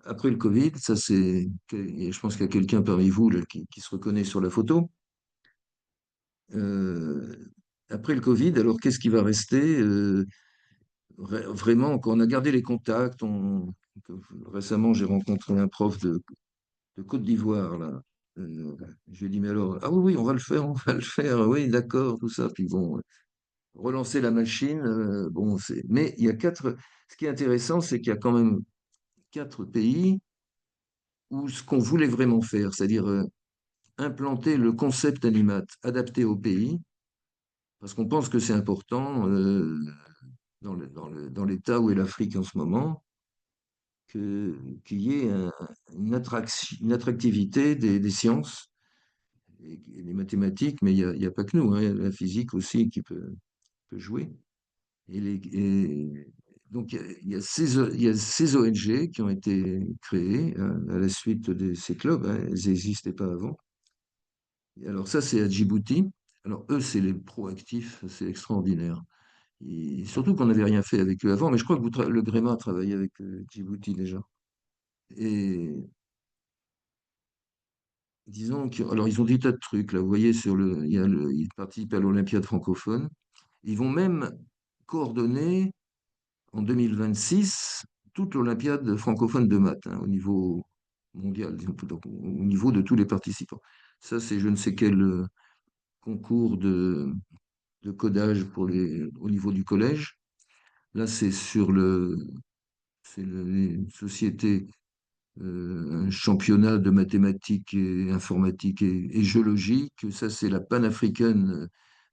après le Covid, ça c'est, et je pense qu'il y a quelqu'un parmi vous là, qui se reconnaît sur la photo. Euh, Après le Covid, alors qu'est-ce qui va rester? Vraiment, quand on a gardé les contacts, récemment j'ai rencontré un prof de Côte d'Ivoire, là. Je lui ai dit, mais alors, ah oui, oui, on va le faire, on va le faire, oui, d'accord, tout ça. Puis bon, relancer la machine. Bon, mais il y a quatre. Ce qui est intéressant, c'est qu'il y a quand même quatre pays où ce qu'on voulait vraiment faire, c'est-à-dire implanter le concept Animat adapté au pays, parce qu'on pense que c'est important dans l'état où est l'Afrique en ce moment, qu'il y ait une attractivité des sciences et des mathématiques, mais il y a pas que nous, hein, il y a la physique aussi qui peut jouer. Donc, il y a ces ONG qui ont été créées à la suite de ces clubs, hein, elles n'existaient pas avant. Et alors ça, c'est à Djibouti. Alors eux, c'est les proactifs, c'est extraordinaire. Et surtout qu'on n'avait rien fait avec eux avant, mais je crois que le Gréma a travaillé avec Djibouti déjà. Et disons que, alors ils ont des tas de trucs, là, vous voyez, ils participent à l'Olympiade francophone. Ils vont même coordonner en 2026 toute l'Olympiade francophone de maths, hein, au niveau mondial, disons, donc, au niveau de tous les participants. Ça, c'est je ne sais quel concours de codage au niveau du collège. Là, les sociétés, un championnat de mathématiques et informatique et géologique. Ça, c'est la Pan-African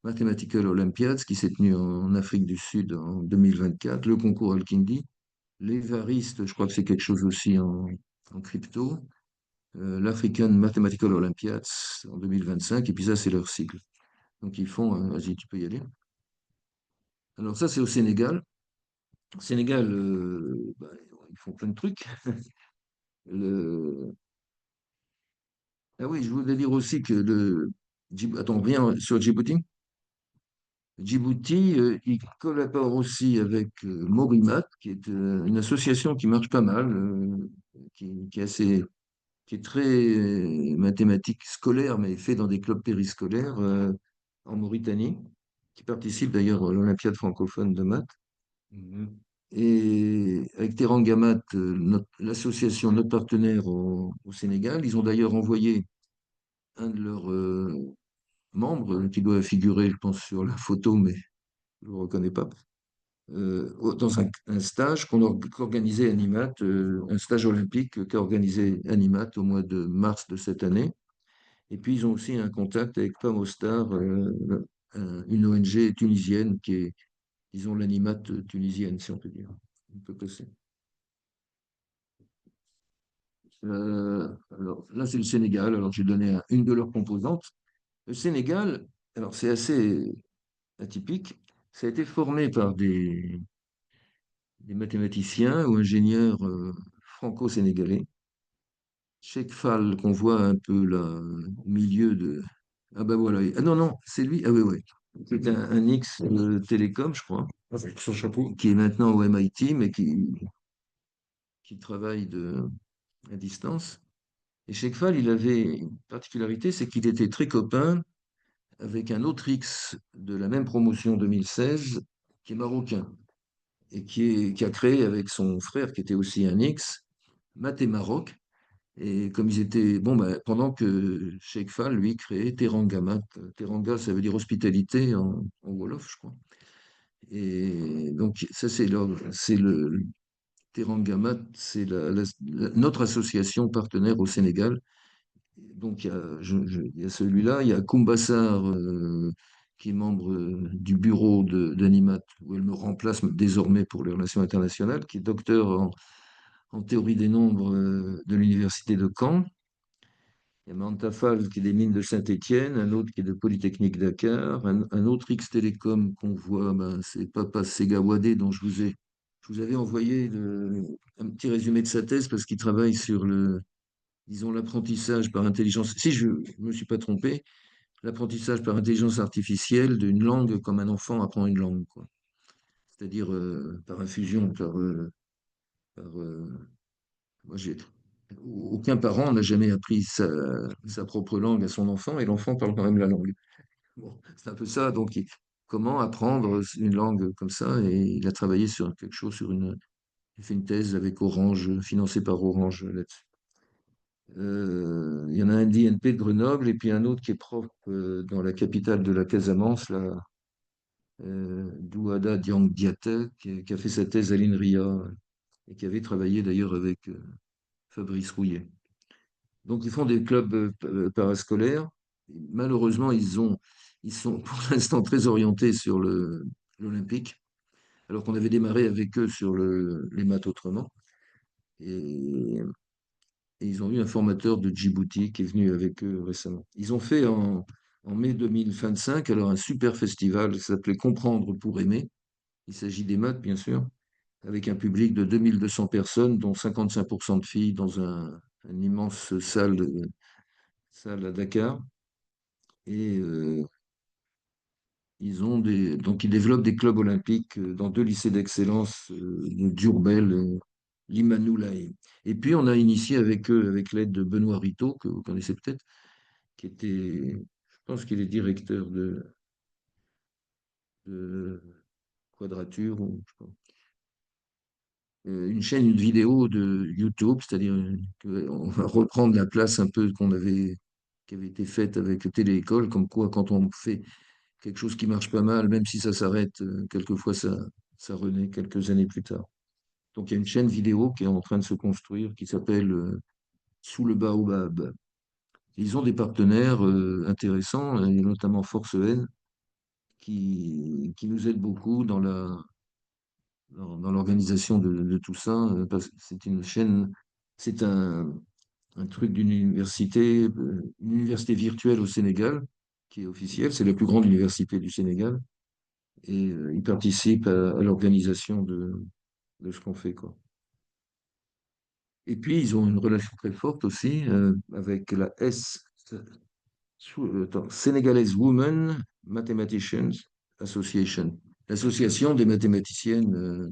Mathematical Olympiad, qui s'est tenue en Afrique du Sud en 2024. Le concours Al-Kindi. L'Evariste, je crois que c'est quelque chose aussi en crypto. L'African Mathematical Olympiads en 2025. Et puis ça, c'est leur cycle. Donc ils font, vas-y, tu peux y aller. Alors ça, c'est au Sénégal. Au Sénégal, bah, ils font plein de trucs. Le, Ah oui, je voulais dire aussi que Attends, on revient sur Djibouti. Djibouti, il collabore aussi avec Morimat, qui est une association qui marche pas mal, qui est très mathématique scolaire, mais fait dans des clubs périscolaires en Mauritanie, qui participe d'ailleurs à l'Olympiade francophone de maths. Mhm. Et avec Teranga Math, l'association, notre partenaire au Sénégal, ils ont d'ailleurs envoyé un de leurs membre qui doit figurer, je pense, sur la photo, mais je ne le reconnais pas, dans un stage qu'organisait Animat, un stage olympique qu'a organisé Animat au mois de mars de cette année. Et puis, ils ont aussi un contact avec Pamostar, une ONG tunisienne qui est, disons, l'Animat tunisienne, si on peut dire. On peut passer. Alors, là, c'est le Sénégal. Alors, j'ai donné une de leurs composantes. Le Sénégal, alors, c'est assez atypique. Ça a été formé par des mathématiciens ou ingénieurs franco-sénégalais. Cheikh Fall, qu'on voit un peu là, au milieu de. Ah ben voilà. Ah non, non, c'est lui. Ah oui, oui. C'est un X Télécom, je crois, Avec son chapeau. qui est maintenant au MIT, mais qui travaille à distance. Et Cheikh Fall, il avait une particularité, c'est qu'il était très copain avec un autre X de la même promotion 2016, qui est marocain. Et qui a créé avec son frère, qui était aussi un X, Math et Maroc. Et comme ils étaient. Bon, ben, pendant que Cheikh Fall, lui, créait Teranga Math. Teranga, ça veut dire hospitalité en Wolof, je crois. Et donc, ça, c'est le Teranga Math, c'est notre association partenaire au Sénégal. Donc, il y a celui-là, il y a Koumbassar, qui est membre du bureau d'Animat, où elle me remplace désormais pour les relations internationales, qui est docteur en théorie des nombres de l'université de Caen. Il y a Mantafal qui est des mines de Saint-Étienne, un autre qui est de Polytechnique Dakar, un autre X-Télécom qu'on voit, ben, c'est Papa Segawadé, dont je vous avais envoyé un petit résumé de sa thèse parce qu'il travaille sur disons, l'apprentissage par intelligence. Si je ne me suis pas trompé, l'apprentissage par intelligence artificielle d'une langue comme un enfant apprend une langue, quoi. C'est-à-dire par infusion, par, moi, aucun parent n'a jamais appris sa propre langue à son enfant et l'enfant parle quand même la langue. Bon, c'est un peu ça. Donc, comment apprendre une langue comme ça? Et il a travaillé sur quelque chose, il a fait une thèse avec Orange, financée par Orange là-dessus. Il y en a un d'INP de Grenoble et puis un autre qui est prof dans la capitale de la Casamance, là, Douada Diang Diatta, qui a fait sa thèse à l'INRIA et qui avait travaillé d'ailleurs avec Fabrice Rouillet. Donc, ils font des clubs parascolaires. Malheureusement, ils sont pour l'instant très orientés sur l'olympique, alors qu'on avait démarré avec eux sur les maths autrement. Et, et ils ont eu un formateur de Djibouti qui est venu avec eux récemment. Ils ont fait en mai 2025 alors un super festival qui s'appelait Comprendre pour aimer. Il s'agit des maths, bien sûr, avec un public de 2200 personnes, dont 55% de filles dans une immense salle à Dakar. Et donc ils développent des clubs olympiques dans deux lycées d'excellence, Diourbel et Limandoulaye. Et puis on a initié avec eux, avec l'aide de Benoît Ritaud, que vous connaissez peut-être, qui était, je pense qu'il est directeur de Quadrature, ou, je sais pas, une chaîne, une vidéo de YouTube, c'est-à-dire qu'on va reprendre la place un peu qui avait été faite avec Télé-École, comme quoi quand on fait quelque chose qui marche pas mal, même si ça s'arrête, quelquefois ça renaît quelques années plus tard. Donc il y a une chaîne vidéo qui est en train de se construire qui s'appelle Sous le Baobab. Ils ont des partenaires intéressants, et notamment Force N, qui nous aident beaucoup dans l'organisation de tout ça, parce que c'est une chaîne, c'est un truc une université virtuelle au Sénégal, qui est officielle, c'est la plus grande université du Sénégal, et ils participent à l'organisation de ce qu'on fait, quoi. Et puis, ils ont une relation très forte aussi avec la Senegalese Women Mathematicians Association, l'association des mathématiciennes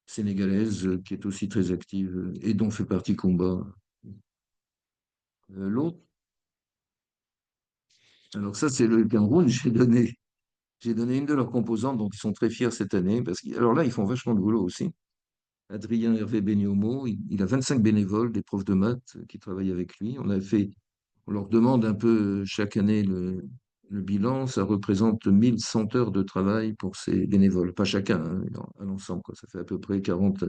sénégalaise qui est aussi très active et dont fait partie Combat. L'autre, alors ça c'est le Cameroun, j'ai donné une de leurs composantes dont ils sont très fiers cette année, alors là ils font vachement de boulot aussi. Adrien Hervé Beniomo, il a 25 bénévoles, des profs de maths qui travaillent avec lui. On leur demande un peu chaque année le bilan, ça représente 1100 heures de travail pour ces bénévoles, pas chacun, hein, à l'ensemble, quoi. Ça fait à peu près 40.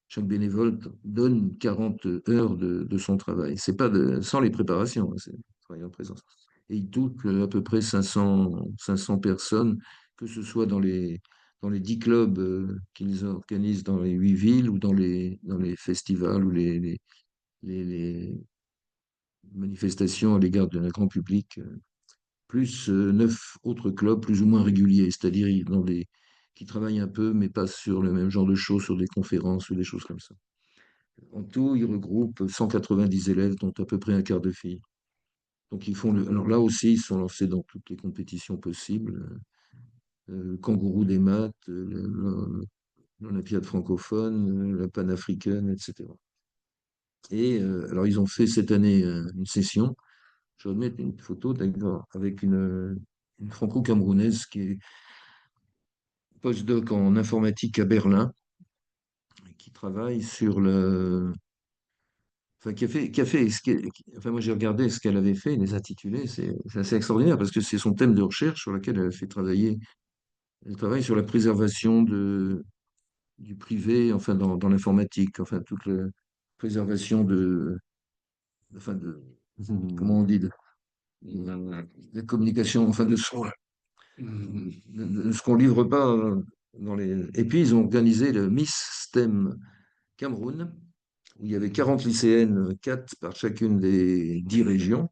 Chaque bénévole donne 40 heures de son travail. C'est pas sans les préparations, hein, c'est le travail en présence. Et il touche à peu près 500 personnes, que ce soit dans les 10 clubs qu'ils organisent dans les 8 villes, ou dans les festivals, ou les manifestations à l'égard d'un grand public, plus 9 autres clubs plus ou moins réguliers, c'est-à-dire qui travaillent un peu, mais pas sur le même genre de choses, sur des conférences ou des choses comme ça. En tout, ils regroupent 190 élèves, dont à peu près un quart de filles. Donc alors là aussi, ils sont lancés dans toutes les compétitions possibles. Le kangourou des maths, l'Olympiade francophone, la panafricaine, etc. Et alors, ils ont fait cette année une session. Je vais mettre une photo d'accord, avec une franco-camerounaise qui est postdoc en informatique à Berlin, qui travaille sur enfin, enfin, moi j'ai regardé ce qu'elle avait fait, les intitulés, c'est assez extraordinaire parce que c'est son thème de recherche sur lequel elle a fait travailler. Elle travaille sur la préservation du privé, enfin dans l'informatique, enfin toute la préservation enfin comment on dit, de la communication, enfin de ce qu'on livre pas Et puis ils ont organisé le Miss STEM Cameroun, où il y avait 40 lycéennes, 4 par chacune des 10 régions.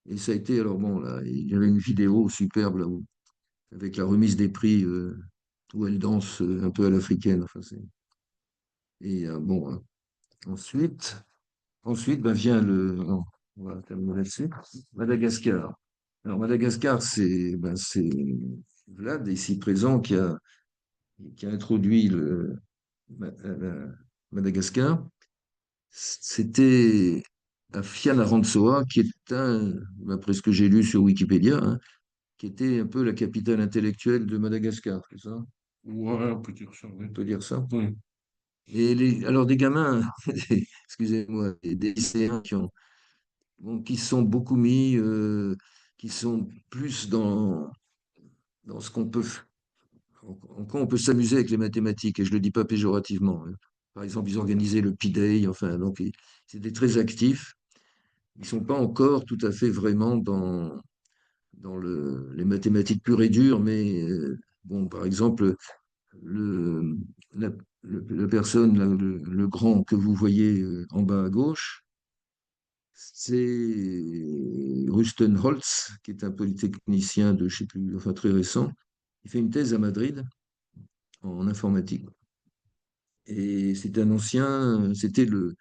Et ça a été, alors bon, là, il y avait une vidéo superbe là, avec la remise des prix où elle danse un peu à l'africaine. Enfin, et bon, ensuite ben, vient non, on va terminer là-dessus. Madagascar. Alors Madagascar, c'est Vlad, ici présent, qui a introduit Madagascar. C'était à Fianarantsoa, qui est d'après ce que j'ai lu sur Wikipédia, hein, qui était un peu la capitale intellectuelle de Madagascar, c'est ça? Ouais, on peut dire ça, On oui. peut dire ça. Oui. Et alors des gamins, excusez-moi, des lycéens bon, qui sont beaucoup mis, qui sont plus dans ce qu'on peut, en quoi on peut s'amuser avec les mathématiques, et je ne le dis pas péjorativement, hein. Par exemple, ils organisaient le P-Day, enfin, donc c'était très actif. Ils ne sont pas encore tout à fait vraiment dans les mathématiques pures et dures, mais bon, par exemple, le, la, la personne, le grand que vous voyez en bas à gauche, c'est Rusten Holtz, qui est un polytechnicien de, je sais plus, enfin très récent. Il fait une thèse à Madrid en informatique. Et c'était le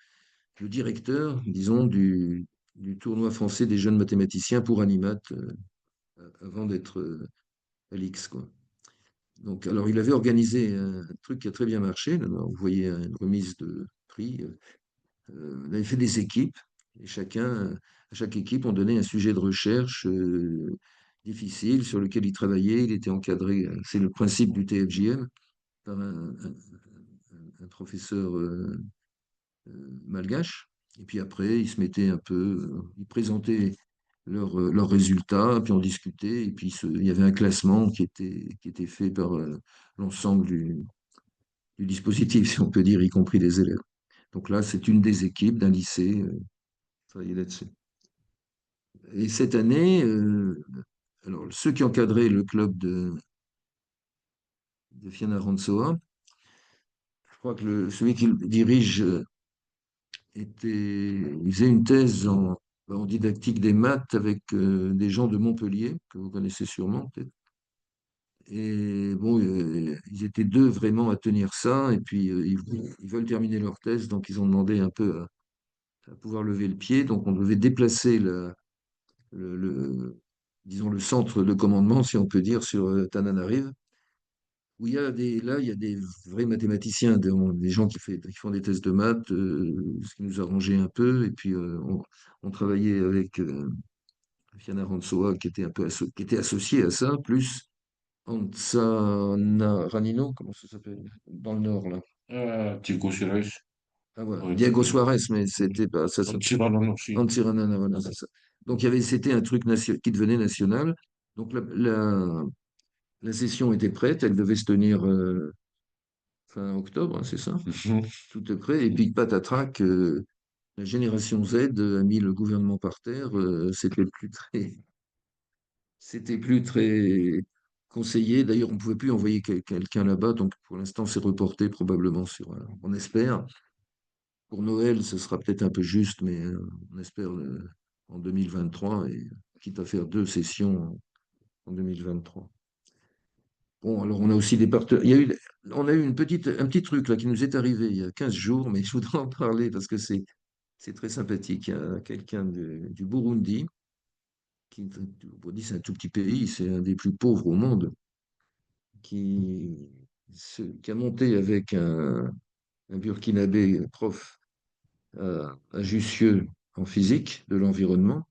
directeur, disons, du tournoi français des jeunes mathématiciens pour Animat, avant d'être à l'X, quoi. Donc, alors, il avait organisé un truc qui a très bien marché. Là, vous voyez une remise de prix. Il avait fait des équipes. Et à chaque équipe, on donnait un sujet de recherche difficile sur lequel il travaillait. Il était encadré, c'est le principe du TFJM, par un professeur malgache. Et puis après, ils se mettaient un peu, ils présentaient leurs résultats, puis on discutait. Et puis il y avait un classement qui était fait par l'ensemble du dispositif, si on peut dire, y compris les élèves. Donc là, c'est une des équipes d'un lycée qui travaillait là-dessus. Et cette année, alors ceux qui encadraient le club de Fianna Rantsoa, je crois que celui qui le dirige il faisait une thèse en didactique des maths avec des gens de Montpellier, que vous connaissez sûrement peut-être. Et bon, ils étaient deux vraiment à tenir ça, et puis ils veulent terminer leur thèse, donc ils ont demandé un peu à pouvoir lever le pied. Donc on devait déplacer disons le centre de commandement, si on peut dire, sur Tananarive, où il y a des vrais mathématiciens, des gens qui font des tests de maths, ce qui nous arrangeait un peu. Et puis on travaillait avec Fianna Rantsoa, qui était un peu qui était associé à ça, plus Ranino, comment ça s'appelle? Dans le nord, là. Diego Suarez, Ah voilà, ouais, Diego Suarez, mais c'était pas ça. un petit ballon aussi. Antsiranana, voilà, c'est ça. Donc c'était un truc qui devenait national. Donc la session était prête, elle devait se tenir fin octobre, hein, c'est ça? Mhm. Tout est prêt. Et puis patatrac, la génération Z a mis le gouvernement par terre. C'était plus très conseillé. D'ailleurs, on ne pouvait plus envoyer quelqu'un là-bas. Donc pour l'instant, c'est reporté probablement sur. On espère. Pour Noël, ce sera peut-être un peu juste, mais on espère en 2023, et quitte à faire deux sessions en 2023. Bon, alors on a aussi des partenaires. On a eu un petit truc là qui nous est arrivé il y a 15 jours, mais je voudrais en parler parce que c'est très sympathique. Il y a quelqu'un du Burundi, le Burundi c'est un tout petit pays, c'est un des plus pauvres au monde, qui, qui a monté avec un Burkinabé prof à Jussieu en physique de l'environnement.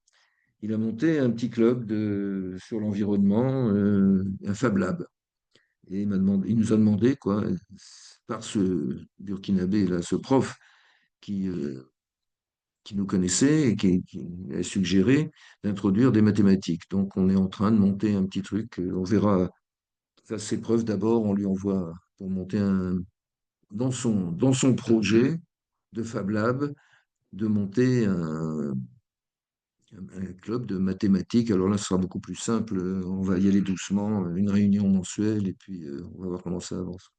Il a monté un petit club sur l'environnement, un Fab Lab. Et il nous a demandé, quoi, par ce Burkinabé, là, ce prof qui, euh, qui nous connaissait et qui a suggéré d'introduire des mathématiques. Donc, on est en train de monter un petit truc. On verra, faire ses preuves d'abord, on lui envoie pour monter dans son projet de Fab Lab, de monter un club de mathématiques. Alors là, ce sera beaucoup plus simple. On va y aller doucement, une réunion mensuelle, et puis on va voir comment ça avance.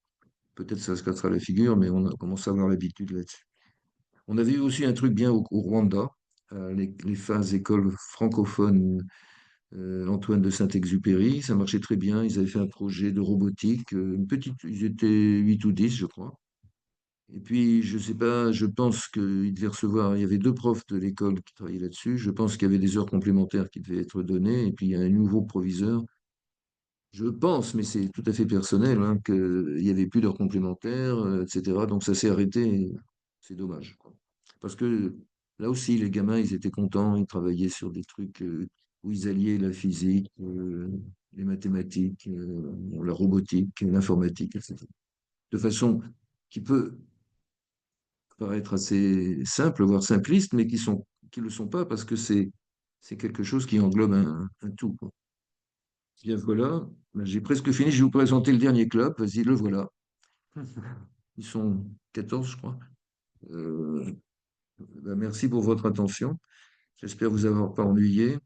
Peut-être ça se cassera la figure, mais on a commencé à avoir l'habitude là-dessus. On avait eu aussi un truc bien au Rwanda, les phases écoles francophones Antoine de Saint-Exupéry. Ça marchait très bien. Ils avaient fait un projet de robotique, une petite, ils étaient 8 ou 10, je crois. Et puis, je sais pas, je pense qu'il devait recevoir, il y avait deux profs de l'école qui travaillaient là-dessus. Je pense qu'il y avait des heures complémentaires qui devaient être données. Et puis, il y a un nouveau proviseur. Je pense, mais c'est tout à fait personnel, hein, qu'il n'y avait plus d'heures complémentaires, etc. Donc, ça s'est arrêté. Et c'est dommage, quoi. Parce que là aussi, les gamins, ils étaient contents. Ils travaillaient sur des trucs où ils alliaient la physique, les mathématiques, la robotique, l'informatique, etc. De façon qui peut paraître assez simple, voire simpliste, mais qui le sont pas parce que c'est quelque chose qui englobe un tout, quoi. Bien voilà, ben, j'ai presque fini. Je vais vous présenter le dernier club. Vas-y, le voilà. Ils sont 14, je crois. Euh, ben, merci pour votre attention. J'espère vous avoir pas ennuyé.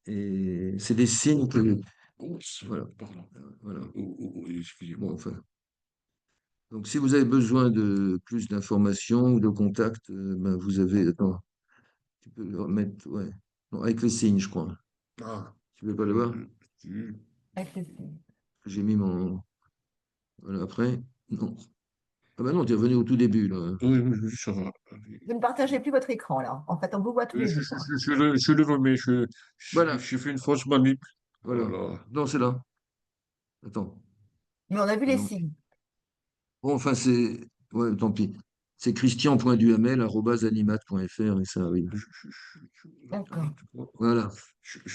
Et c'est des signes que. Oups, Voilà. pardon. Voilà. Bon, Excusez-moi. enfin. Donc, si vous avez besoin de plus d'informations ou de contacts, ben, vous avez. Attends, tu peux le remettre. Ouais. Non, avec les signes, je crois. Ah, Tu veux pas le voir? euh, Avec les signes. J'ai mis mon. Voilà, après. Non. Ah ben non, tu es revenu au tout début, là. oui, oui, oui, ça va. Vous ne partagez plus votre écran là. En fait, on vous voit tous les deux. Je le remets, Voilà, j'ai fait une fausse manip. voilà. Voilà. Non, c'est là. Attends. Mais on a vu Ah les non. signes. Bon, enfin, c'est. Ouais, tant pis. c'est christian.duhamel@animat.fr et ça arrive. D'accord. Voilà. Bah,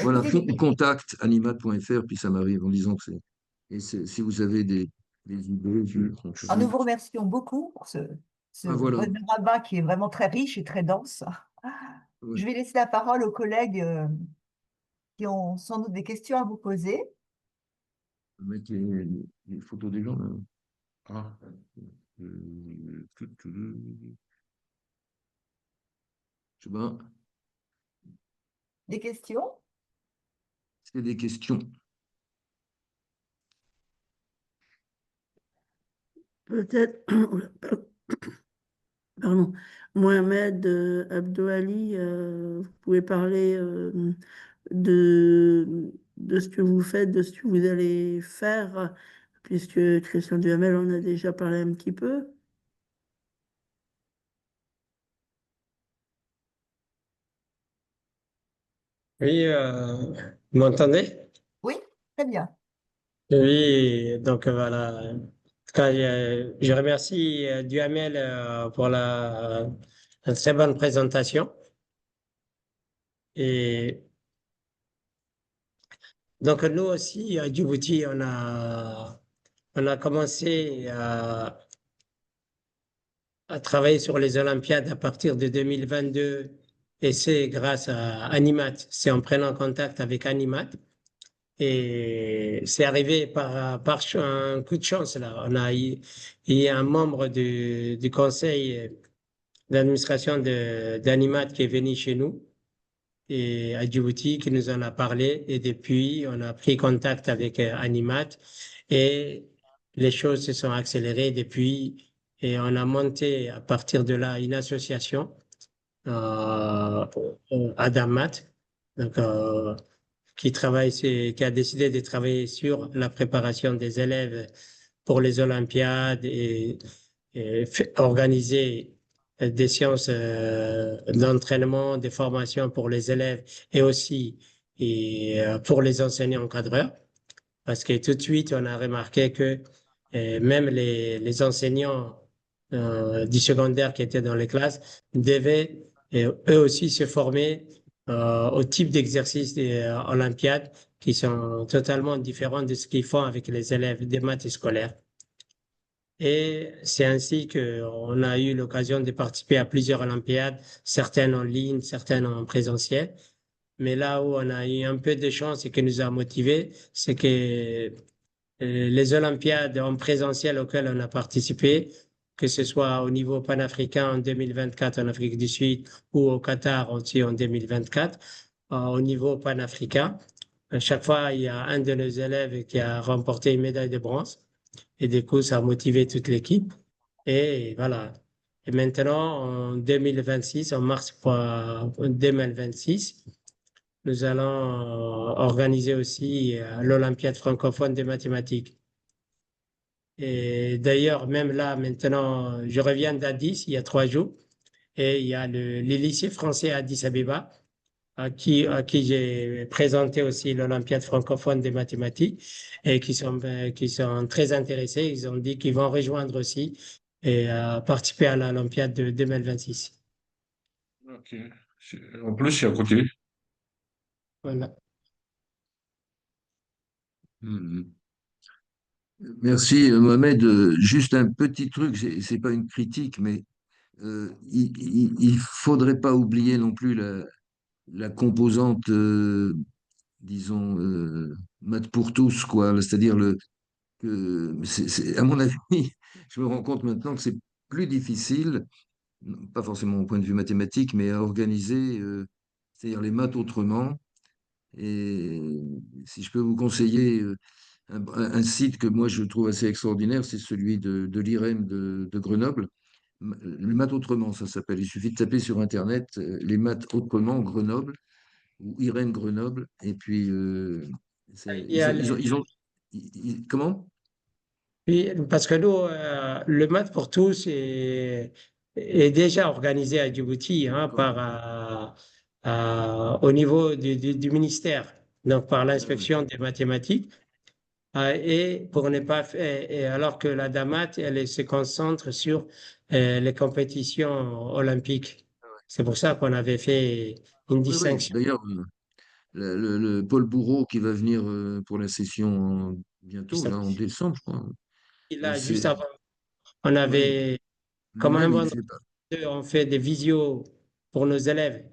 Voilà, écoutez, contact animat.fr, puis ça m'arrive en disant que c'est. Et si vous avez des idées, nous vous remercions beaucoup pour ce Ah, voilà. panorama qui est vraiment très riche et très dense. Ouais. Je vais laisser la parole aux collègues qui ont sans doute des questions à vous poser. Mettre les photos des gens, là. Ah, Je sais pas. Des questions? C'est des questions. Peut-être, pardon, Mohamed Abdoali, vous pouvez parler de ce que vous faites, de ce que vous allez faire, puisque Christian Duhamel en a déjà parlé un petit peu. Oui, vous m'entendez? Oui, très bien. Oui, donc voilà. En tout cas, je remercie Duhamel pour la très bonne présentation. Et donc nous aussi, à Djibouti, on a commencé à travailler sur les Olympiades à partir de 2022 et c'est grâce à Animat. C'est en prenant contact avec Animat. Et c'est arrivé par un coup de chance, là. Il y a un membre du conseil d'administration d'Animat qui est venu chez nous et à Djibouti qui nous en a parlé. Et depuis, on a pris contact avec Animat et les choses se sont accélérées depuis. Et on a monté à partir de là une association, euh, Adamat. Donc, qui a décidé de travailler sur la préparation des élèves pour les Olympiades et organiser des séances d'entraînement, des formations pour les élèves et aussi pour les enseignants encadreurs. Parce que tout de suite, on a remarqué que même les enseignants du secondaire qui étaient dans les classes devaient eux aussi se former au type d'exercice des olympiades qui sont totalement différents de ce qu'ils font avec les élèves des maths scolaires. Et c'est ainsi qu'on a eu l'occasion de participer à plusieurs olympiades, certaines en ligne, certaines en présentiel. Mais là où on a eu un peu de chance et qui nous a motivés, c'est que les Olympiades en présentiel auxquelles on a participé, que ce soit au niveau panafricain en 2024 en Afrique du Sud ou au Qatar aussi en 2024, au niveau panafricain, à chaque fois, il y a un de nos élèves qui a remporté une médaille de bronze. Et du coup, ça a motivé toute l'équipe. Et voilà. Et maintenant, en 2026, en mars 2026, nous allons organiser aussi l'Olympiade francophone des mathématiques. Et d'ailleurs, même là, maintenant, je reviens d'Addis il y a 3 jours et il y a les lycées français à Addis Abeba à qui j'ai présenté aussi l'Olympiade francophone des mathématiques et qui sont très intéressés. Ils ont dit qu'ils vont rejoindre aussi et participer à l'Olympiade de 2026. ok. En plus, c'est à côté. Voilà. Mhm. Merci, Mohamed. Juste un petit truc, c'est pas une critique, mais il faudrait pas oublier non plus la composante, disons, maths pour tous, quoi. C'est-à-dire à mon avis, je me rends compte maintenant que c'est plus difficile, pas forcément au point de vue mathématique, mais à organiser, c'est-à-dire les maths autrement. Et si je peux vous conseiller un site que moi je trouve assez extraordinaire, c'est celui de l'IREM de Grenoble. Les maths autrement, ça s'appelle. Il suffit de taper sur Internet les maths autrement Grenoble ou IREM Grenoble. Et puis, Il y a comment? Oui, parce que nous, le Math pour tous est déjà organisé à Djibouti hein, D'accord. au niveau du ministère, donc par Ah oui. l'inspection des mathématiques. et pour ne pas faire, et alors que la DAMAT, se concentre sur les compétitions olympiques. C'est pour ça qu'on avait fait une Oui, oui. distinction. D'ailleurs, le Paul Bourreau qui va venir pour la session bientôt, là, en décembre, je crois. Et là, juste C'est, avant, on oui, avait, comme un lui-même, il vendredi, fait pas. on fait des visios pour nos élèves,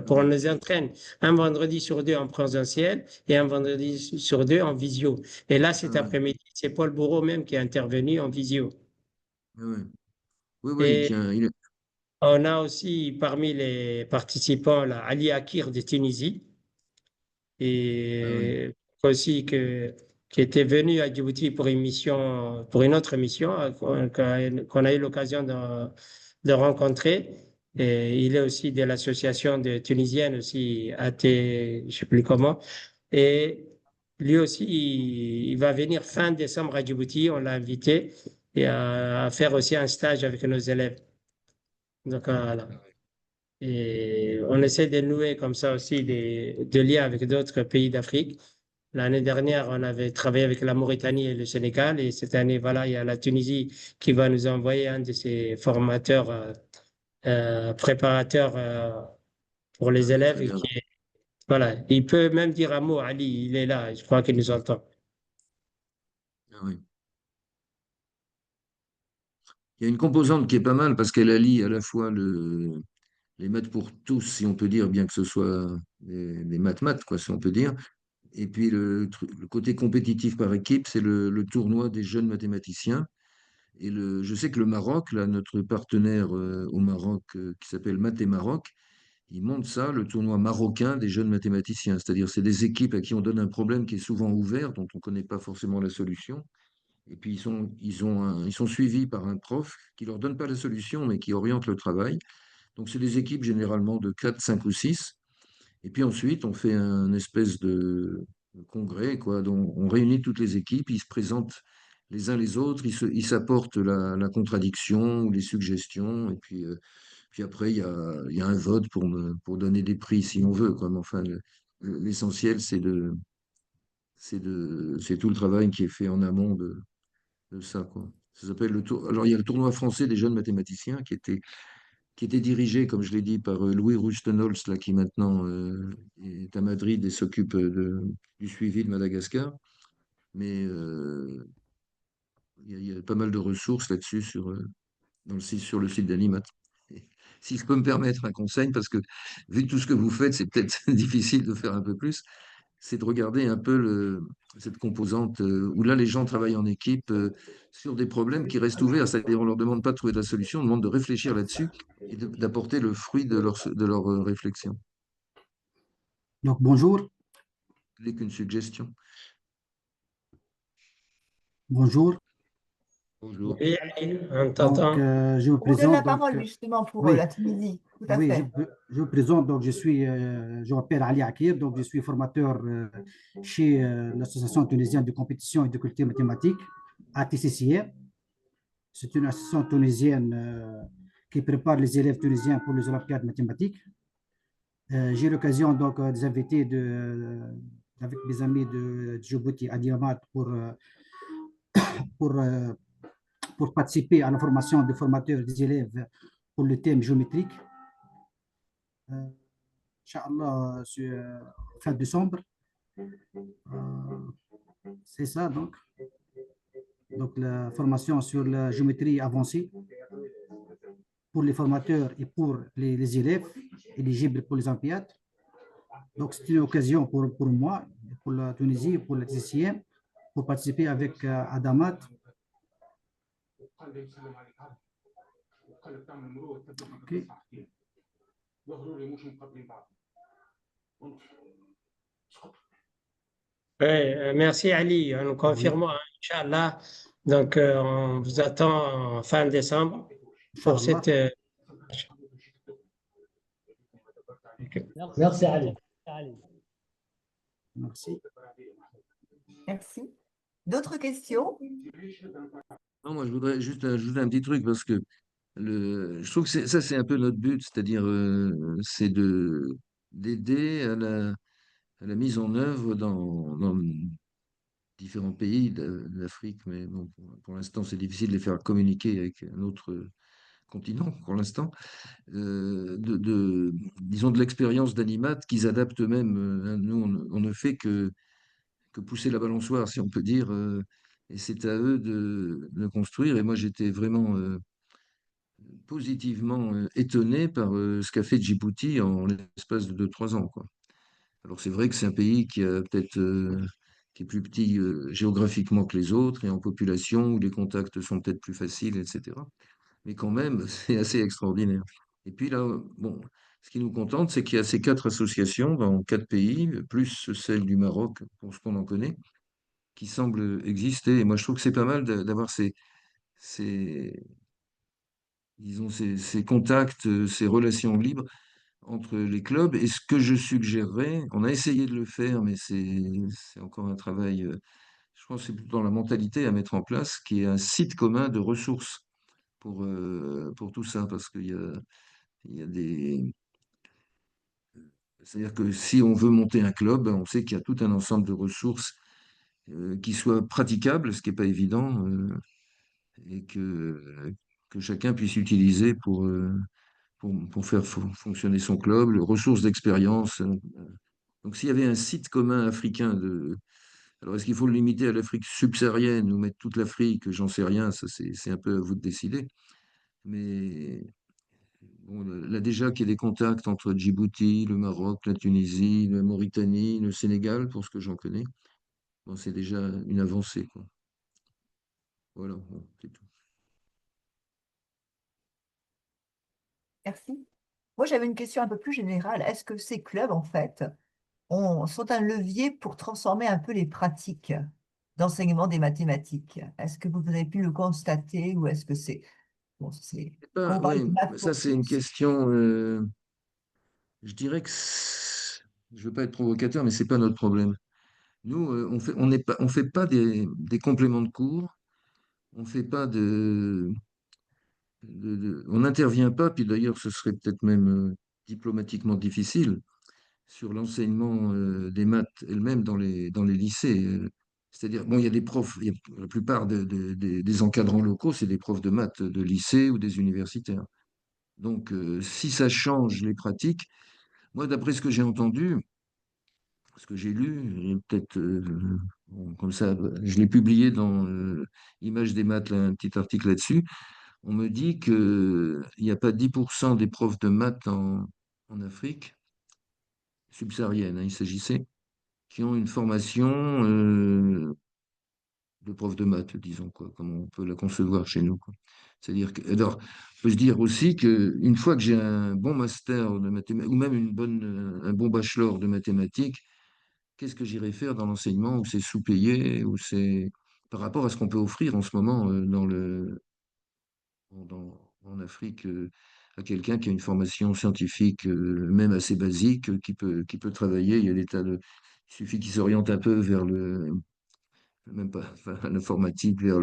pour on les entraîne. Un vendredi sur deux en présentiel et un vendredi sur deux en visio. Et là, Ah cet ouais, après-midi, c'est Paul Bourreau même qui est intervenu en visio. ah ouais. Oui, oui, il Et tient. on a aussi parmi les participants là, Ali Akir de Tunisie Ah oui, et aussi qui était venu à Djibouti pour une mission, pour une autre mission qu'on a eu l'occasion de rencontrer. Et il est aussi de l'association de tunisienne aussi, AT, je ne sais plus comment. Et lui aussi, il va venir fin décembre à Djibouti. On l'a invité et à faire aussi un stage avec nos élèves. Donc voilà. Et on essaie de nouer comme ça aussi des liens avec d'autres pays d'Afrique. L'année dernière, on avait travaillé avec la Mauritanie et le Sénégal. Et cette année, voilà, il y a la Tunisie qui va nous envoyer un de ses formateurs, préparateurs pour ah les oui, très élèves. bien. Voilà, il peut même dire un mot, Ali, il est là, je crois qu'il nous entend. Ah oui. Il y a une composante qui est pas mal parce qu'elle allie à la fois les maths pour tous, si on peut dire, bien que ce soit des maths-maths, quoi, si on peut dire. Et puis le côté compétitif par équipe, c'est le tournoi des jeunes mathématiciens. Je sais que le Maroc, là, notre partenaire au Maroc qui s'appelle Math et Maroc, il monte ça, le tournoi marocain des jeunes mathématiciens. C'est-à-dire, c'est des équipes à qui on donne un problème qui est souvent ouvert, dont on ne connaît pas forcément la solution. Et puis, ils sont suivis par un prof qui ne leur donne pas la solution, mais qui oriente le travail. Donc, c'est des équipes généralement de 4, 5 ou 6. Et puis ensuite, on fait un espèce de congrès, quoi, dont on réunit toutes les équipes, ils se présentent les uns les autres, ils s'apportent la contradiction ou les suggestions, et puis après, il y a un vote pour donner des prix si on veut, quoi. Mais enfin, l'essentiel, c'est tout le travail qui est fait en amont de ça, quoi. Ça s'appelle le tour. Alors, il y a le tournoi français des jeunes mathématiciens qui était dirigé, comme je l'ai dit, par Louis Rustenholz, là, qui maintenant est à Madrid et s'occupe du suivi de Madagascar. Mais il y a pas mal de ressources là-dessus sur le site d'Animat. Et si je peux me permettre un conseil, parce que vu tout ce que vous faites, c'est peut-être difficile de faire un peu plus, c'est de regarder un peu cette composante où là, les gens travaillent en équipe sur des problèmes qui restent ouverts. C'est-à-dire, on ne leur demande pas de trouver de la solution, on demande de réfléchir là-dessus et d'apporter le fruit de leur réflexion. Donc, bonjour, Ce n'est qu'une suggestion. bonjour. Bonjour. Oui, Ali, on Donc, t'entend. je me On vous donne la présente. Donc, parole justement pour oui, la Tunisie. Tout à oui, fait. je me présente. Donc, je m'appelle Ali Akir. Donc, je suis formateur chez l'Association tunisienne de compétition et de culture mathématique, ATCCR. C'est une association tunisienne qui prépare les élèves tunisiens pour les Olympiades mathématiques. J'ai l'occasion donc des invités avec mes amis de Djibouti à Diamat pour pour participer à la formation des formateurs des élèves pour le thème géométrique. Inch'Allah, fin décembre. Euh, c'est ça donc. Donc la formation sur la géométrie avancée pour les formateurs et pour les élèves éligibles pour les Olympiades. Donc c'est une occasion pour moi, pour la Tunisie, pour la TCM, pour participer avec Adamat. Okay. Oui, merci Ali. Nous Oui, confirmons, hein, Inch'Allah. Donc, on vous attend en fin décembre pour Inch'Allah. cette. Merci Ali. Merci. Merci. D'autres questions? Non, moi, je voudrais juste ajouter un petit truc parce que je trouve que ça, c'est un peu notre but, c'est-à-dire c'est d'aider à la mise en œuvre différents pays d'Afrique, mais bon, pour l'instant, c'est difficile de les faire communiquer avec un autre continent pour l'instant, disons, de l'expérience d'Animat qu'ils adaptent eux-mêmes. Nous, on ne fait que pousser la balançoire, si on peut dire, et c'est à eux de construire. Et moi, j'étais vraiment positivement étonné par ce qu'a fait Djibouti en l'espace de 2 3 ans, quoi. Alors c'est vrai que c'est un pays qui a peut-être qui est plus petit géographiquement que les autres et en population où les contacts sont peut-être plus faciles, etc. Mais quand même, c'est assez extraordinaire. Et puis là, bon, ce qui nous contente, c'est qu'il y a ces 4 associations dans 4 pays, plus celle du Maroc, pour ce qu'on en connaît, qui semblent exister. Et moi, je trouve que c'est pas mal d'avoir ces, disons, ces contacts, ces relations libres entre les clubs. Et ce que je suggérerais, on a essayé de le faire, mais c'est encore un travail, je pense que c'est plutôt dans la mentalité à mettre en place, qui est un site commun de ressources pour tout ça, parce il y a des... C'est-à-dire que si on veut monter un club, ben, on sait qu'il y a tout un ensemble de ressources qui soient praticables, ce qui n'est pas évident, et que chacun puisse utiliser pour faire fonctionner son club, les ressources d'expérience. Donc s'il y avait un site commun africain Alors est-ce qu'il faut le limiter à l'Afrique subsaharienne ou mettre toute l'Afrique? J'en sais rien, ça c'est un peu à vous de décider. Mais bon, là déjà qu'il y ait des contacts entre Djibouti, le Maroc, la Tunisie, la Mauritanie, le Sénégal, pour ce que j'en connais, bon, c'est déjà une avancée, quoi. Voilà, bon, c'est tout. Merci. Moi, j'avais une question un peu plus générale. Est-ce que ces clubs, en fait, sont un levier pour transformer un peu les pratiques d'enseignement des mathématiques? Est-ce que vous avez pu le constater ou est-ce que c'est... Bon, c'est... Quand on parle de Oui, maths ça pour c'est une tous, question, je dirais que je veux pas être provocateur, mais c'est pas notre problème. Nous, on fait pas des compléments de cours, on fait pas on n'intervient pas, puis d'ailleurs ce serait peut-être même diplomatiquement difficile sur l'enseignement des maths elles-mêmes dans les lycées. C'est-à-dire, bon, il y a des profs, la plupart des encadrants locaux, c'est des profs de maths de lycée ou des universitaires. Donc, si ça change les pratiques, moi, d'après ce que j'ai entendu, ce que j'ai lu, et peut-être bon, comme ça, je l'ai publié dans Image des maths, là, un petit article là-dessus. On me dit qu'il n'y a pas 10% des profs de maths en Afrique subsaharienne, hein, il s'agissait, qui ont une formation de prof de maths, disons, quoi, comme on peut la concevoir chez nous, quoi. C'est-à-dire que, alors, on peut se dire aussi qu'une fois que j'ai un bon master de mathématiques, ou même un bon bachelor de mathématiques, qu'est-ce que j'irai faire dans l'enseignement où c'est sous-payé, où c'est par rapport à ce qu'on peut offrir en ce moment en Afrique à quelqu'un qui a une formation scientifique, même assez basique, qui peut travailler. Il y a des tas de... Il suffit qu'il s'oriente un peu vers même pas, enfin, l'informatique, vers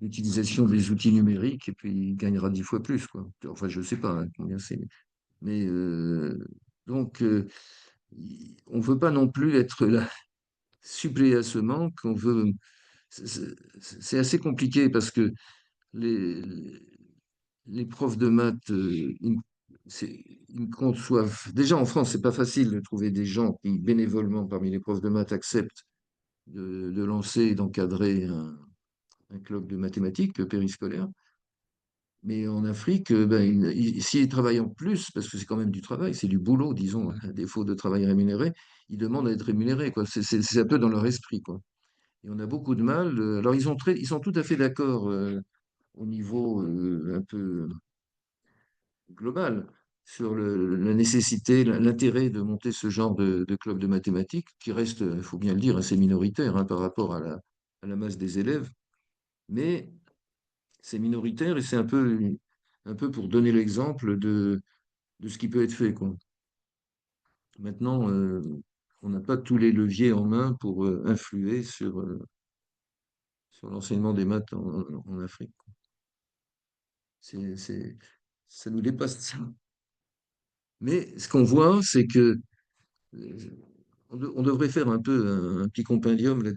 l'utilisation des outils numériques, et puis il gagnera 10 fois plus, quoi. Enfin, je sais pas hein, combien c'est. Mais donc, on ne veut pas non plus être là, suppléer à ce manque. On veut. C'est assez compliqué parce que les, les profs de maths, ils conçoivent. Déjà en France, c'est pas facile de trouver des gens qui, bénévolement, parmi les profs de maths, acceptent de lancer et d'encadrer un club de mathématiques périscolaire. Mais en Afrique, ben, s'ils travaillent en plus, parce que c'est quand même du travail, c'est du boulot, disons, à défaut de travail rémunéré, ils demandent à être rémunérés, quoi. C'est un peu dans leur esprit, quoi. Et on a beaucoup de mal. Alors, ils sont tout à fait d'accord au niveau un peu global sur la nécessité, l'intérêt de monter ce genre de club de mathématiques, qui reste, il faut bien le dire, assez minoritaire hein, par rapport à la masse des élèves. Mais c'est minoritaire et c'est un peu pour donner l'exemple de ce qui peut être fait, quoi. Maintenant, on n'a pas tous les leviers en main pour influer sur l'enseignement des maths en Afrique. C'est, c'est, Ça nous dépasse ça. Mais ce qu'on voit, c'est que on devrait faire un peu un petit compendium là,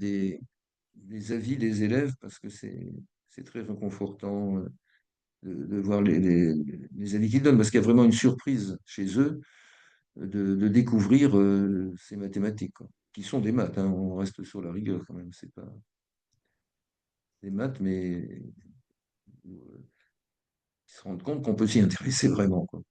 les avis des élèves parce que c'est très réconfortant de voir les avis qu'ils donnent parce qu'il y a vraiment une surprise chez eux de découvrir ces mathématiques, quoi, qui sont des maths, hein, on reste sur la rigueur quand même, c'est pas des maths, mais ils se rendent compte qu'on peut s'y intéresser vraiment, quoi.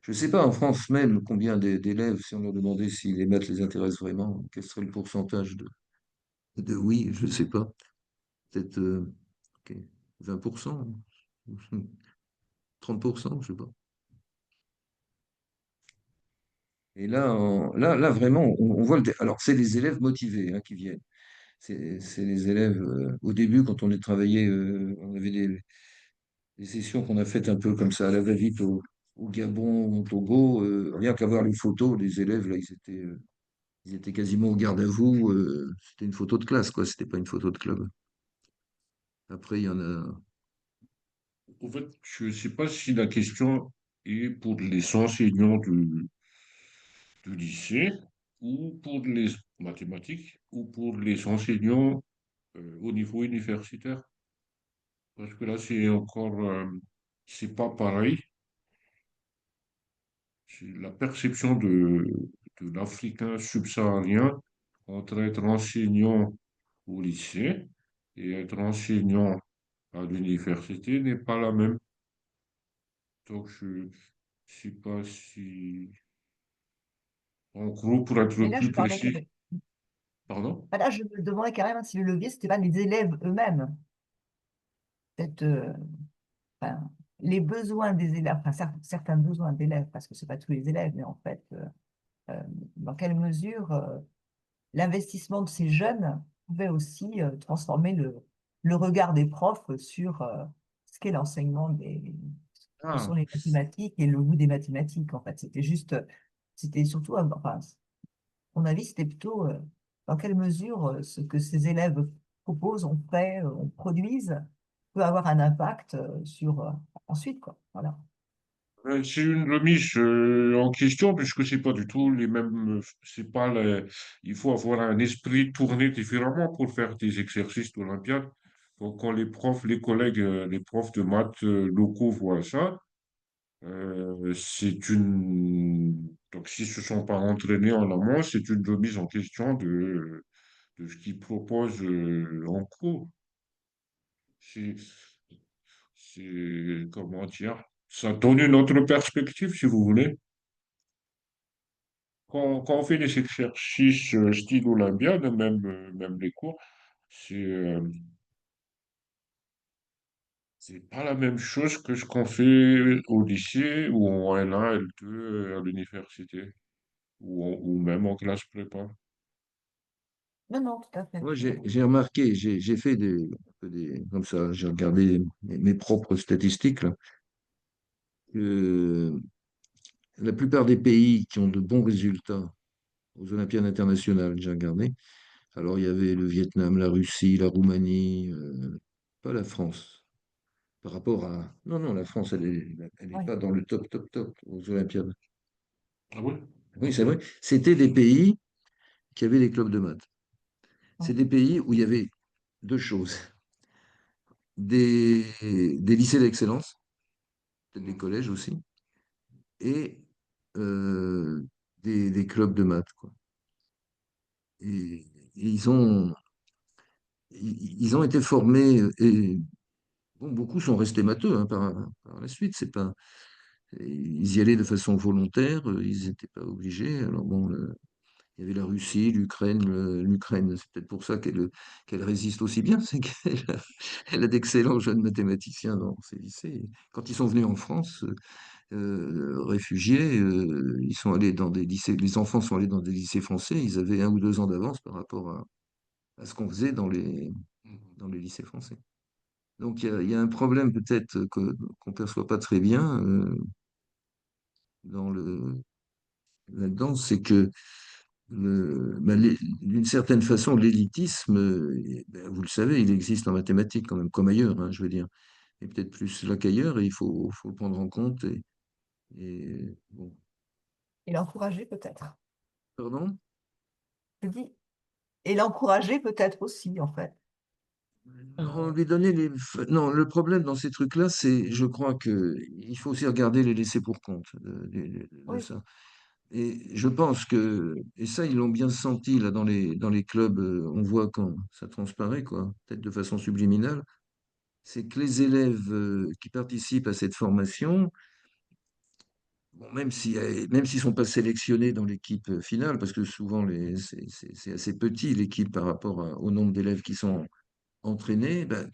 Je ne sais pas en France même combien d'élèves, si on leur demandait si les maths les intéressent vraiment, quel serait le pourcentage de oui, je ne sais pas. Peut-être ok, 20%, 30%, je ne sais pas. Et là, là vraiment, on voit alors, c'est les élèves motivés hein, qui viennent. C'est les élèves, au début, quand on les travaillait, on avait des sessions qu'on a faites un peu comme ça, à la va-vite au Gabon, au Togo. Rien qu'à voir les photos, les élèves, là, ils étaient quasiment au garde à vous. C'était une photo de classe, quoi. C'était pas une photo de club. Après, il y en a. En fait, je ne sais pas si la question est pour les enseignants du lycée ou pour les mathématiques ou pour les enseignants au niveau universitaire. Parce que là, c'est encore, c'est pas pareil. C'est la perception de l'Africain subsaharien entre être enseignant au lycée et être enseignant à l'université n'est pas la même. Donc, je ne sais pas si, en gros, pour être Mais là, plus je parlais précis, carrément. pardon? Là, je me demandais carrément si le levier, c'était pas les élèves eux-mêmes. Peut-être enfin, les besoins des élèves, enfin, certains besoins d'élèves, parce que c'est pas tous les élèves, mais en fait, euh, dans quelle mesure l'investissement de ces jeunes pouvait aussi transformer le regard des profs sur ce qu'est l'enseignement ce sont Ah, les mathématiques et le goût des mathématiques. En fait, c'était juste, c'était surtout, enfin, mon avis, c'était plutôt dans quelle mesure ce que ces élèves proposent, ont fait, on produisent, peut avoir un impact sur ensuite, quoi. Voilà. c'est une remise en question puisque c'est pas du tout les mêmes, c'est pas il faut avoir un esprit tourné différemment pour faire des exercices d'Olympiade. Donc, quand les profs, les collègues, les profs de maths locaux voient ça, c'est une, donc s'ils se sont pas entraînés en amont, c'est une remise en question de ce qu'ils proposent en cours. C'est, comment dire, ça donne une autre perspective si vous voulez. Quand on fait des exercices style Olympiade, même les cours, c'est c'est pas la même chose que ce qu'on fait au lycée ou en L1, L2 à l'université ou même en classe prépa. Non, non, tout à fait. Moi, j'ai remarqué, j'ai fait un peu comme ça, j'ai regardé mes propres statistiques, là, que la plupart des pays qui ont de bons résultats aux Olympiades internationales, j'ai regardé. Alors, il y avait le Vietnam, la Russie, la Roumanie, pas la France. Par rapport à. Non, non, la France, elle est Oui. pas dans le top, top, top aux Olympiades. Ah oui? Oui, c'est vrai. C'était des pays qui avaient des clubs de maths. C'est Oui. des pays où il y avait deux choses. Des lycées d'excellence, peut-être des collèges aussi, et euh, des clubs de maths, quoi. Et ils ont été formés, et bon, beaucoup sont restés matheux hein, par la suite. C'est pas, ils y allaient de façon volontaire, ils n'étaient pas obligés. Alors bon, il y avait la Russie, l'Ukraine. L'Ukraine, c'est peut-être pour ça qu'elle résiste aussi bien, c'est qu'elle a d'excellents jeunes mathématiciens dans ses lycées. Quand ils sont venus en France, réfugiés, ils sont allés dans des lycées, les enfants sont allés dans des lycées français, ils avaient 1 ou 2 ans d'avance par rapport à ce qu'on faisait dans les lycées français. Donc il y a un problème peut-être qu'on ne perçoit pas très bien dans là-dedans, c'est que d'une certaine façon, l'élitisme, ben, vous le savez, il existe en mathématiques quand même, comme ailleurs, hein, je veux dire, et peut-être plus là qu'ailleurs, et faut le prendre en compte. Bon. Et l'encourager peut-être. Pardon? Je dis, et l'encourager peut-être aussi, en fait. On lui donnait les... Non, le problème dans ces trucs-là, c'est, je crois que il faut aussi regarder les laissés pour compte de Oui, ça. Et je pense que, et ça, ils l'ont bien senti là dans les clubs, on voit quand ça transparaît, quoi, peut-être de façon subliminale, c'est que les élèves qui participent à cette formation, bon, même s'ils ne sont pas sélectionnés dans l'équipe finale, parce que souvent c'est assez petit l'équipe par rapport au nombre d'élèves qui sont entraînés, ben,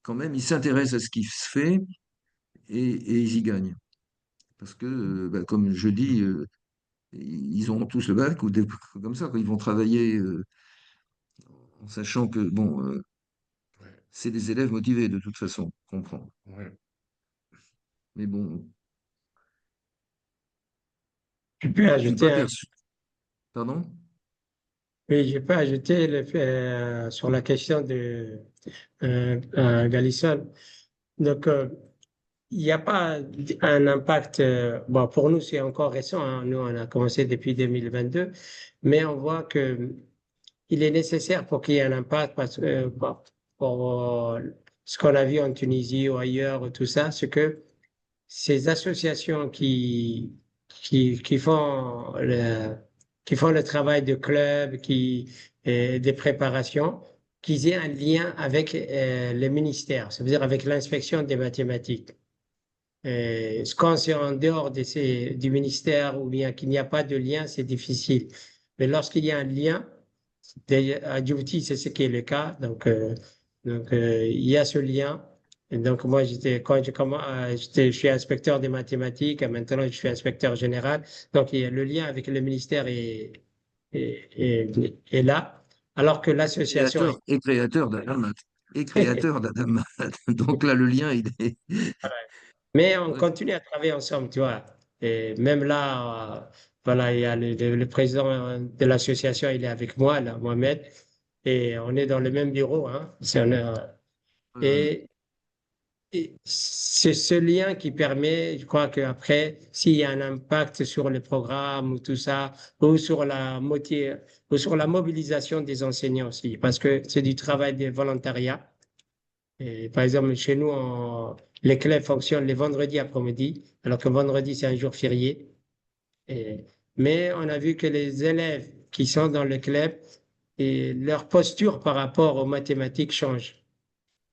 quand même, ils s'intéressent à ce qui se fait et ils y gagnent. Parce que, ben, comme je dis, ils auront tous le bac ou des comme ça, quand ils vont travailler en sachant que, bon, Ouais, c'est des élèves motivés de toute façon, on comprend. ouais. Mais bon, Je peux je suis ajouter pas un perçu. Pardon? Oui, je peux ajouter sur la question de Galison. Donc, il n'y a pas un impact. Bon, pour nous, c'est encore récent, hein. Nous, on a commencé depuis 2022, mais on voit que il est nécessaire pour qu'il y ait un impact parce que bon, pour ce qu'on a vu en Tunisie ou ailleurs, tout ça, c'est que ces associations qui font qui font le travail de club, des préparations, qu'ils aient un lien avec les ministères, c'est-à-dire avec l'inspection des mathématiques. Quand c'est en dehors du ministère ou bien qu'il n'y a pas de lien, c'est difficile. Mais lorsqu'il y a un lien, à Djibouti, c'est ce qui est le cas. Il y a ce lien. Et donc, moi, quand je suis inspecteur des mathématiques, et maintenant, je suis inspecteur général. Donc, le lien avec le ministère est là. Alors que l'association Et créateur d'Adamat. Et créateur d'Adamat. Donc là, le lien, il est. Mais on Ouais. continue à travailler ensemble, tu vois. Et même là, voilà, il y a le président de l'association, il est avec moi, là, Mohamed, et on est dans le même bureau, hein. Euh, Et, et c'est ce lien qui permet, je crois qu'après, s'il y a un impact sur le programme ou tout ça, ou sur ou sur la mobilisation des enseignants aussi, parce que c'est du travail de volontariat. Et par exemple, chez nous, les clubs fonctionnent les vendredis après-midi, alors que vendredi, c'est un jour férié. Et- mais on a vu que les élèves qui sont dans le club, et leur posture par rapport aux mathématiques change.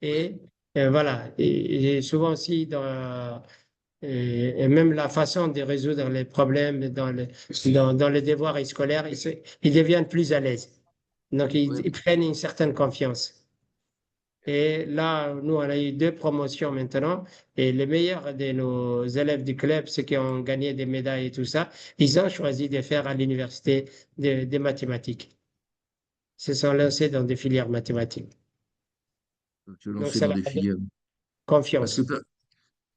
oui. Et, voilà. Et souvent aussi, et même la façon de résoudre les problèmes dans les devoirs scolaires, ils deviennent plus à l'aise. Donc, Ouais. ils prennent une certaine confiance. Et là, nous, on a eu deux promotions maintenant. Et les meilleurs de nos élèves du club, ceux qui ont gagné des médailles et tout ça, ils ont choisi de faire à l'université des mathématiques. Ils se sont lancés dans des filières mathématiques. Se Donc, lancer ça dans leur des a donné filières. Parce que confiance.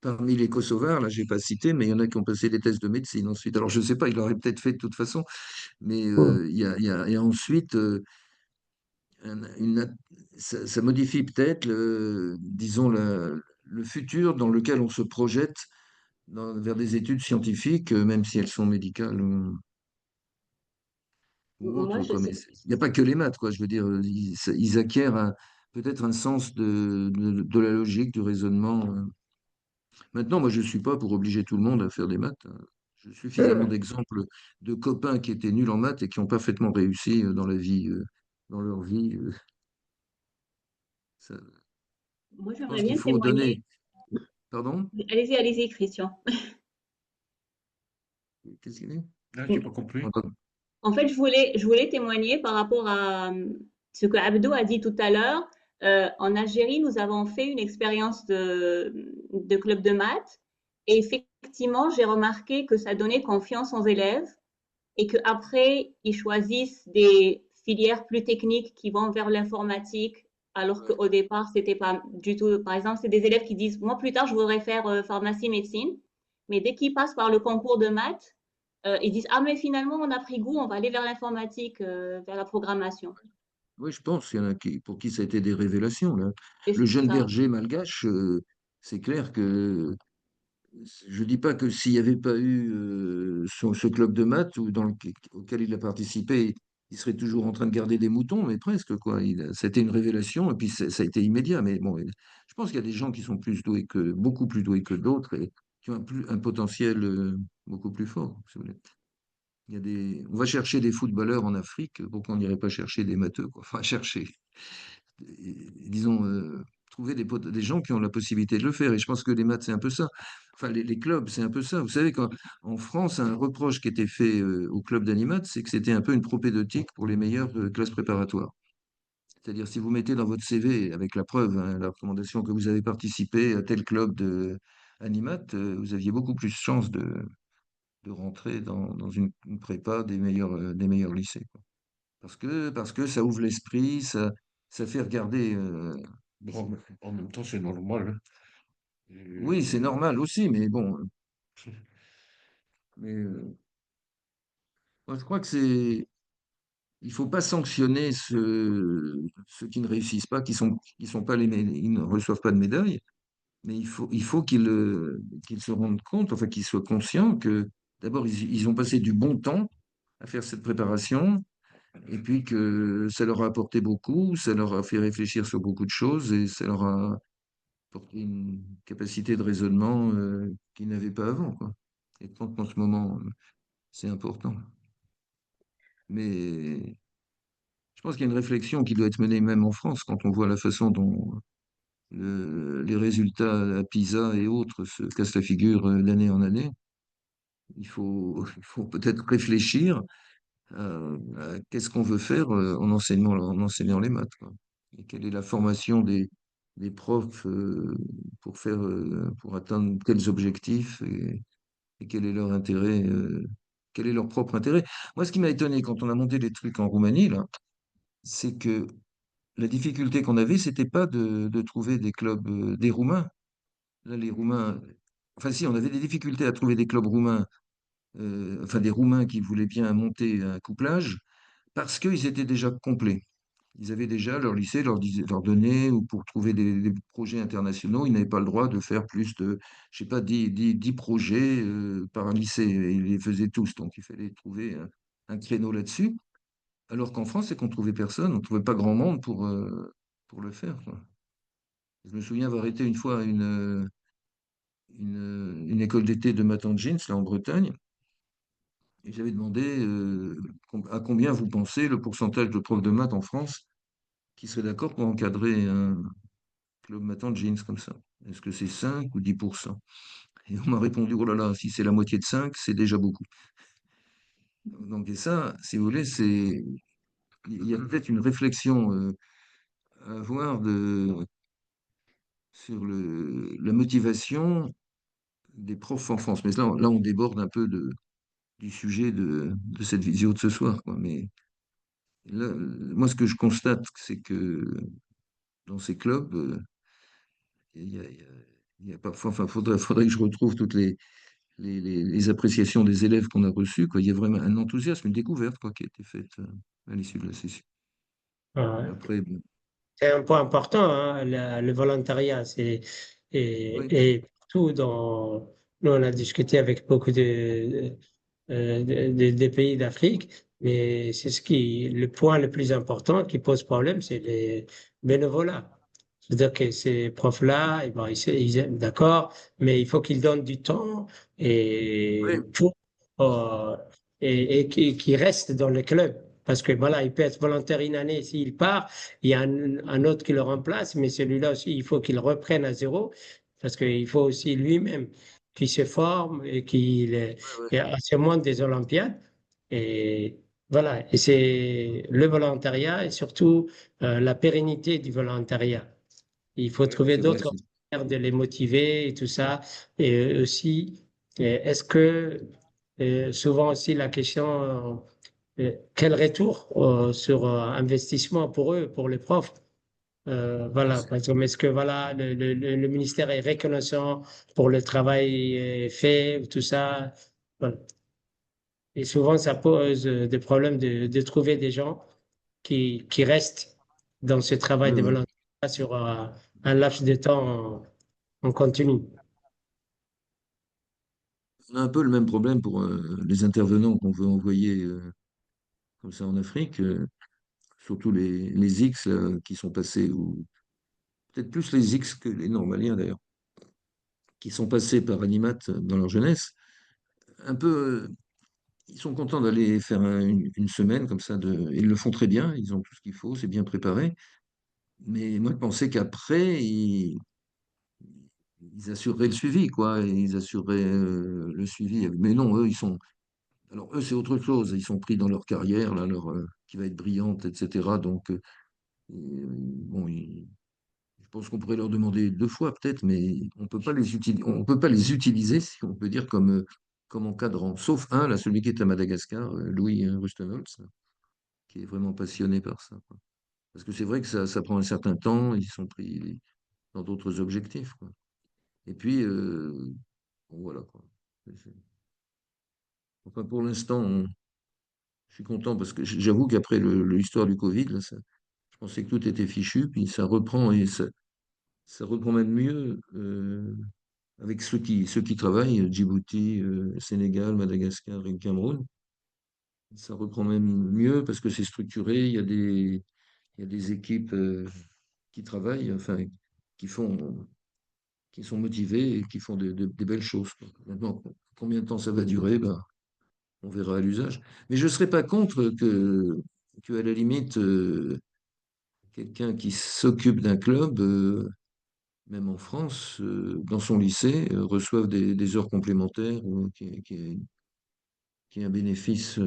parmi les Kosovars, là, j'ai pas cité, mais il y en a qui ont passé des tests de médecine ensuite. Alors, je sais pas, ils l'auraient peut-être fait de toute façon, mais Mm. il y a ensuite, ça modifie peut-être, disons, le futur dans lequel on se projette vers des études scientifiques, même si elles sont médicales ou Moi, autres, je quoi. Mais sais. il n'y a pas que les maths, quoi. Je veux dire, ils acquièrent peut-être un sens de la logique, du raisonnement. Maintenant, moi, je ne suis pas pour obliger tout le monde à faire des maths, hein. J'ai suffisamment Mm. d'exemples de copains qui étaient nuls en maths et qui ont parfaitement réussi dans la vie, dans leur vie. Ça- Moi, je j'aimerais pense qu'il bien faut donner. témoigner. Pardon? Allez-y, allez-y, Christian. Qu'est-ce qu'il est? Là, j'ai pas compris. Pardon. En fait, je voulais témoigner par rapport à ce que Abdo a dit tout à l'heure. En Algérie, nous avons fait une expérience de club de maths et effectivement, j'ai remarqué que ça donnait confiance aux élèves et qu'après, ils choisissent des filières plus techniques qui vont vers l'informatique, alors Ouais. qu'au départ, c'était pas du tout. Par exemple, c'est des élèves qui disent, moi plus tard, je voudrais faire pharmacie, médecine, mais dès qu'ils passent par le concours de maths, ils disent, ah mais finalement, on a pris goût, on va aller vers l'informatique, vers la programmation. Oui, je pense qu'il y en a pour qui ça a été des révélations, là. C'est Le jeune ça. berger malgache, c'est clair que je dis pas que s'il n'y avait pas eu ce club de maths auquel il a participé, il serait toujours en train de garder des moutons, mais presque, quoi. C'était une révélation, et puis ça a été immédiat. Mais bon, je pense qu'il y a des gens qui sont beaucoup plus doués que d'autres et qui ont un potentiel beaucoup plus fort, si vous voulez. On va chercher des footballeurs en Afrique, pourquoi on n'irait pas chercher des matheux, quoi. Enfin, chercher, disons, trouver des gens qui ont la possibilité de le faire. Et je pense que les maths, c'est un peu ça. Enfin, les clubs, c'est un peu ça. Vous savez, en France, un reproche qui était fait au club d'animat, c'est que c'était un peu une propédeutique pour les meilleures classes préparatoires. C'est-à-dire, si vous mettez dans votre CV, avec la preuve, hein, la recommandation que vous avez participé à tel club de animat, vous aviez beaucoup plus de chances de rentrer dans une prépa des meilleurs lycées, quoi. Parce que ça ouvre l'esprit, ça fait regarder. Bon, mais en même temps, c'est normal, hein. Oui, c'est Et- normal aussi, mais bon. Mais moi, je crois que il faut pas sanctionner ceux qui ne réussissent pas, qui sont pas ils ne reçoivent pas de médaille, mais il faut qu'ils se rendent compte, enfin qu'ils soient conscients que d'abord ils ont passé du bon temps à faire cette préparation, et puis que ça leur a apporté beaucoup, ça leur a fait réfléchir sur beaucoup de choses, et ça leur a apporté une capacité de raisonnement qu'ils n'avaient pas avant, quoi. Et je pense qu'en ce moment, c'est important. Mais je pense qu'il y a une réflexion qui doit être menée même en France quand on voit la façon dont les résultats à PISA et autres se cassent la figure d'année en année. Il faut peut-être réfléchir à qu'est-ce qu'on veut faire en enseignant les maths, quoi. Et quelle est la formation des profs pour atteindre tels objectifs et quel est leur intérêt, quel est leur propre intérêt. Moi, ce qui m'a étonné quand on a monté des trucs en Roumanie, là, c'est que la difficulté qu'on avait, c'était pas de trouver des clubs des Roumains. Là, les Roumains, enfin si, on avait des difficultés à trouver des clubs roumains, enfin des Roumains qui voulaient bien monter un couplage, parce qu'ils étaient déjà complets. Ils avaient déjà leur lycée, leur donnait, ou pour trouver des projets internationaux, ils n'avaient pas le droit de faire plus de, je sais pas, 10 projets par un lycée. Et ils les faisaient tous, donc il fallait trouver un créneau là-dessus. Alors qu'en France, c'est qu'on trouvait personne, on trouvait pas grand monde pour le faire, quoi. Je me souviens avoir été une fois à une école d'été de Matangins, là en Bretagne, et j'avais demandé à combien vous pensez le pourcentage de profs de maths en France qui seraient d'accord pour encadrer un club Matangins comme ça. Est-ce que c'est 5 ou 10%? Et on m'a répondu, oh là là, si c'est la moitié de 5, c'est déjà beaucoup. Donc, et ça, si vous voulez, il y a peut-être une réflexion à avoir sur la motivation des profs en France. Mais là, on déborde un peu du sujet de cette visio de ce soir, quoi. Mais là, moi, ce que je constate, c'est que dans ces clubs, il y a, il y a- il y a parfois, enfin, faudrait que je retrouve toutes les appréciations des élèves qu'on a reçues, quoi. Il y a vraiment un enthousiasme, une découverte, quoi, qui a été faite à l'issue de la session. Et Ouais. après, bon, C'est un point important, hein, le volontariat. oui, Et tout nous, on a discuté avec beaucoup des pays d'Afrique, mais le point le plus important qui pose problème, c'est les bénévolats. C'est-à-dire que ces profs-là, eh ben, ils aiment, d'accord, mais il faut qu'ils donnent du temps et oui, euh, qu'ils restent dans le club. Parce que voilà, il peut être volontaire une année, s'il part, il y a un autre qui le remplace, mais celui-là aussi, il faut qu'il reprenne à zéro, parce qu'il faut aussi lui-même qu'il se forme et qu'il ouais, ouais. et à ce monde des Olympiades. Et voilà, et c'est le volontariat et surtout la pérennité du volontariat. Il faut Ouais, trouver c'est vrai. d'autres manières de les motiver et tout ça. Et aussi, est-ce que souvent aussi la question, quel retour sur investissement pour eux, pour les profs? Voilà, par exemple, est-ce que voilà, le ministère est reconnaissant pour le travail fait, tout ça? Voilà. Et souvent, ça pose des problèmes de trouver des gens qui restent dans ce travail Oui, de oui. volontariat sur un laps de temps en continu. On a un peu le même problème pour les intervenants qu'on veut envoyer comme ça en Afrique, surtout les X là, qui sont passés, ou peut-être plus les X que les Normaliens d'ailleurs, qui sont passés par Animat dans leur jeunesse, un peu, ils sont contents d'aller faire une semaine comme ça, ils le font très bien, ils ont tout ce qu'il faut, c'est bien préparé, mais moi je pensais qu'après, ils assureraient le suivi, quoi, et ils assureraient le suivi, mais non, eux, alors eux, c'est autre chose, ils sont pris dans leur carrière, là, qui va être brillante, etc., donc, bon, je pense qu'on pourrait leur demander 2 fois peut-être, mais on peut pas les utiliser, si on peut dire, comme encadrant. Sauf un, là, celui qui est à Madagascar, Louis Rustenholz, qui est vraiment passionné par ça, quoi. Parce que c'est vrai que ça prend un certain temps, ils sont pris dans d'autres objectifs, quoi. Et puis, bon, voilà, quoi. C'est- Enfin, pour l'instant, je suis content parce que j'avoue qu'après l'histoire du Covid, là, je pensais que tout était fichu, puis ça reprend et ça reprend même mieux. Avec ceux qui travaillent, Djibouti, Sénégal, Madagascar et le Cameroun. Ça reprend même mieux parce que c'est structuré, il y a des équipes qui travaillent, enfin, qui font, qui sont motivées et qui font des belles choses, quoi. Maintenant, combien de temps ça va durer, ben, on verra à l'usage. Mais je ne serais pas contre que à la limite, quelqu'un qui s'occupe d'un club, même en France, dans son lycée, reçoive des heures complémentaires, ou qui ait un bénéfice,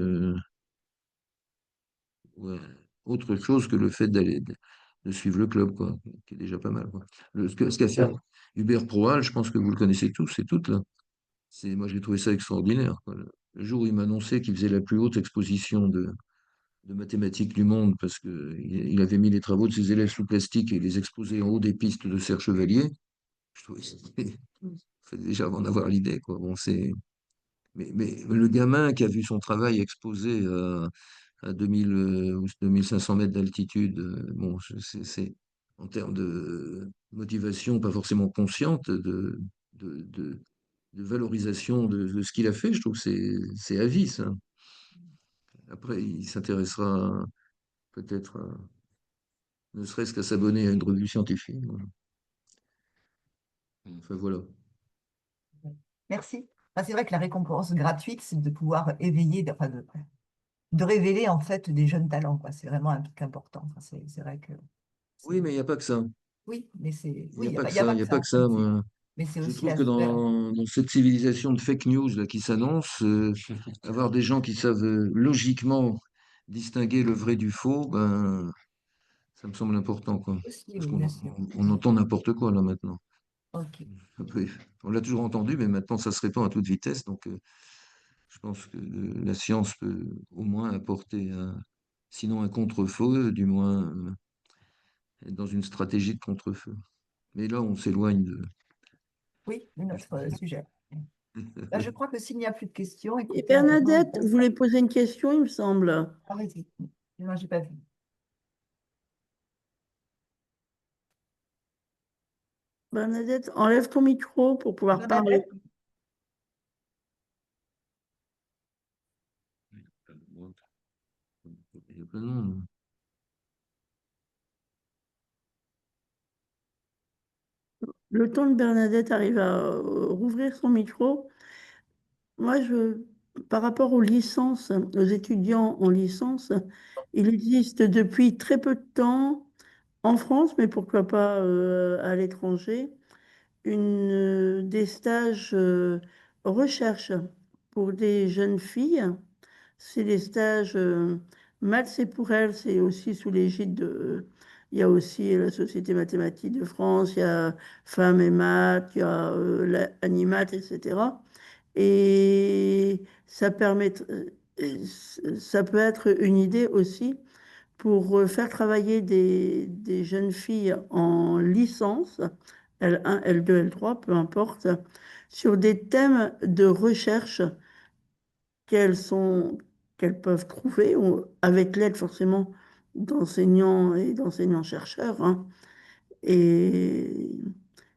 ouais, autre chose que le fait de suivre le club, quoi, qui est déjà pas mal, quoi. Ce qu'a fait Hubert Proal, je pense que vous le connaissez tous et toutes, là. Moi, j'ai trouvé ça extraordinaire, quoi. Le jour où il m'a annoncé qu'il faisait la plus haute exposition de mathématiques du monde, parce qu'il avait mis les travaux de ses élèves sous plastique et les exposait en haut des pistes de Serre Chevalier, je trouvais que fallait déjà en avoir l'idée, quoi. Bon, mais le gamin qui a vu son travail exposé à 2000 ou 2500 mètres d'altitude, bon, c'est en termes de motivation pas forcément consciente, de valorisation de ce qu'il a fait, je trouve que c'est à vie, ça. Après, il s'intéressera peut-être, ne serait-ce qu'à s'abonner à une revue scientifique, voilà. Enfin, voilà. Merci. Enfin, c'est vrai que la récompense gratuite, c'est de pouvoir éveiller, enfin, de révéler en fait des jeunes talents, quoi. C'est vraiment un truc important. Enfin, c'est vrai que Oui, c'est. mais il n'y a pas que ça. Oui, mais c'est. Il n'y Oui, a pas que il y a ça. pas Il n'y que a pas ça. que ça, moi. Mais c'est Je aussi trouve que l'aspect. dans cette civilisation de fake news là, qui s'annonce, avoir des gens qui savent logiquement distinguer le vrai du faux, ben, ça me semble important, quoi. Aussi, Parce oui, qu'on bien sûr. on entend n'importe quoi là maintenant. Ok. Après, on l'a toujours entendu, mais maintenant ça se répand à toute vitesse. Donc, je pense que la science peut au moins apporter sinon un contre-feu, du moins être dans une stratégie de contre-feu. Mais là, on s'éloigne Oui, notre sujet. Bah, je crois que s'il n'y a plus de questions, Et écoutez, Bernadette voulait poser une question, il me semble. Ah, vas-y. Moi, j'ai pas vu. Bernadette, enlève ton micro pour pouvoir parler. Bernadette, Il y a plein de monde. Le temps que Bernadette arrive à rouvrir son micro, moi, par rapport aux licences, aux étudiants en licence, il existe depuis très peu de temps en France, mais pourquoi pas à l'étranger, des stages recherche pour des jeunes filles. C'est des stages Maths c'est pour elles, c'est aussi sous l'égide de. Il y a aussi la Société mathématique de France, il y a Femmes et Maths, il y a Animat, etc. Et ça peut être une idée aussi pour faire travailler des jeunes filles en licence, L1, L2, L3, peu importe, sur des thèmes de recherche qu'elles sont, qu'elles peuvent trouver, avec l'aide forcément d'enseignants et d'enseignants-chercheurs, hein. Et,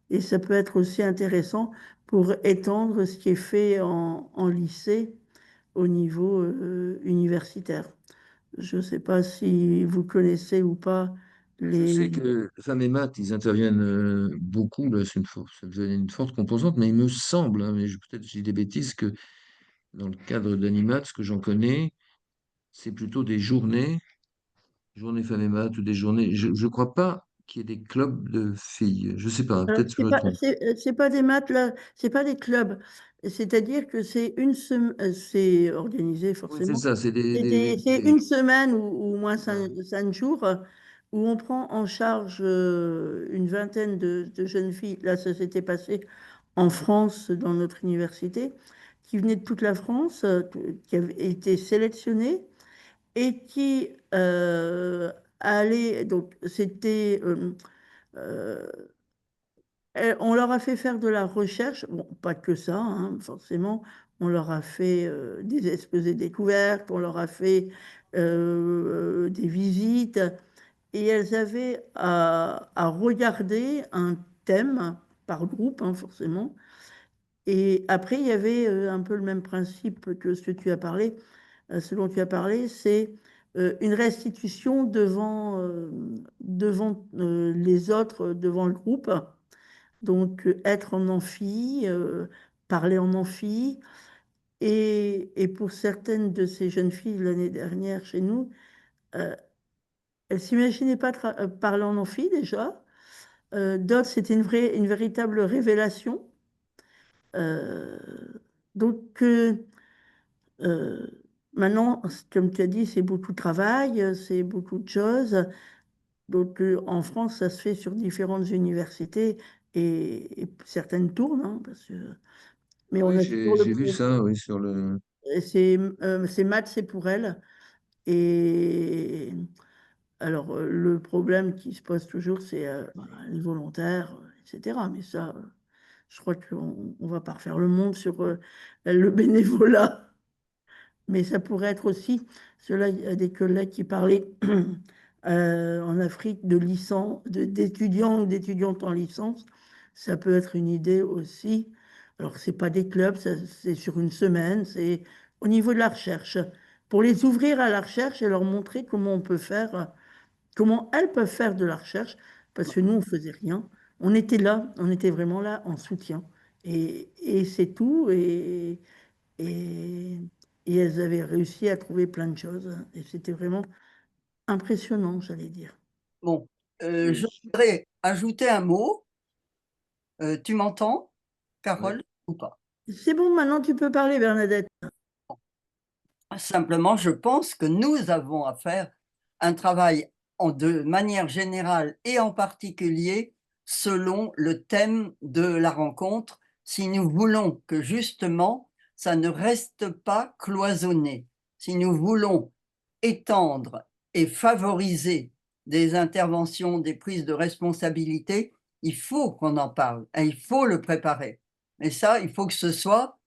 et ça peut être aussi intéressant pour étendre ce qui est fait en lycée au niveau universitaire. Je ne sais pas si vous connaissez ou pas Je sais les... que femmes et maths, ils interviennent beaucoup, là, ça devient une forte composante, mais il me semble, hein, mais peut-être que je dis des bêtises, que dans le cadre d'Animat, ce que j'en connais, c'est plutôt des journées femmes et maths ou des journées. Je ne crois pas qu'il y ait des clubs de filles. Je ne sais pas, Alors, peut-être que je me trompe. c'est pas des maths là, c'est pas des clubs. C'est-à-dire que c'est une semaine, c'est organisé Oui, c'est forcément. ça, c'est C'est une semaine ou au moins voilà. 5 jours où on prend en charge une vingtaine de jeunes filles. Là, ça s'était passé en France, dans notre université, qui venaient de toute la France, qui avaient été sélectionnées et qui allaient. Donc, c'était. Euh, on leur a fait faire de la recherche, bon, pas que ça, hein, forcément. On leur a fait des exposés découvertes, on leur a fait des visites, et elles avaient à regarder un thème par groupe, hein, forcément. Et après, il y avait un peu le même principe que ce que tu as parlé, ce dont tu as parlé, c'est une restitution devant les autres, devant le groupe. Donc, être en amphi, parler en amphi. Et pour certaines de ces jeunes filles l'année dernière chez nous, euh, elles ne s'imaginaient pas parler en amphi déjà. D'autres, c'était une véritable révélation. Euh, donc, euh, maintenant, comme tu as dit, c'est beaucoup de travail, c'est beaucoup de choses. Donc, en France, ça se fait sur différentes universités et certaines tournent, hein, parce que mais on Oui, a toujours le j'ai vu problème. ça, oui, sur le. C'est maths, c'est pour elle. Et alors, le problème qui se pose toujours, c'est les volontaires, etc. Mais ça, je crois qu'on ne va pas refaire le monde sur le bénévolat. Mais ça pourrait être aussi, cela, il y a des collègues qui parlaient en Afrique de licence, d'étudiants ou d'étudiantes en licence. Ça peut être une idée aussi. Alors, c'est pas des clubs, c'est sur une semaine, c'est au niveau de la recherche. Pour les ouvrir à la recherche et leur montrer comment on peut faire, comment elles peuvent faire de la recherche, parce que nous, on faisait rien. On était là, on était vraiment là en soutien. Et c'est tout. Et, et elles avaient réussi à trouver plein de choses. Et c'était vraiment impressionnant, j'allais dire. Bon, je voudrais ajouter un mot. Tu m'entends, Ouais. Carole, ou pas? C'est bon, maintenant tu peux parler, Bernadette. Simplement, je pense que nous avons à faire un travail de manière générale et en particulier selon le thème de la rencontre, si nous voulons que justement ça ne reste pas cloisonné, si nous voulons étendre et favoriser des interventions, des prises de responsabilité, il faut qu'on en parle et il faut le préparer. Mais ça, il faut que ce soit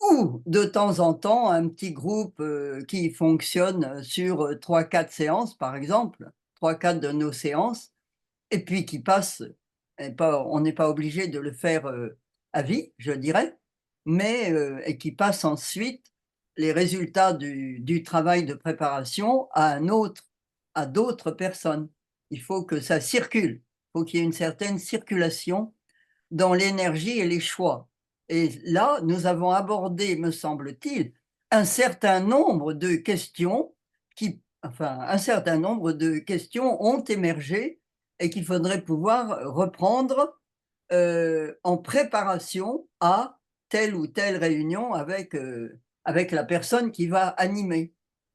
ou de temps en temps un petit groupe qui fonctionne sur 3-4 séances, par exemple, 3-4 de nos séances, et puis qui passe, et pas, on n'est pas obligé de le faire à vie, je dirais, mais et qui passe ensuite les résultats du travail de préparation à un autre, à d'autres personnes. Il faut que ça circule, il faut qu'il y ait une certaine circulation dans l'énergie et les choix. Et là, nous avons abordé, me semble-t-il, un certain nombre de questions enfin, un certain nombre de questions ont émergé et qu'il faudrait pouvoir reprendre en préparation à telle ou telle réunion avec la personne qui va animer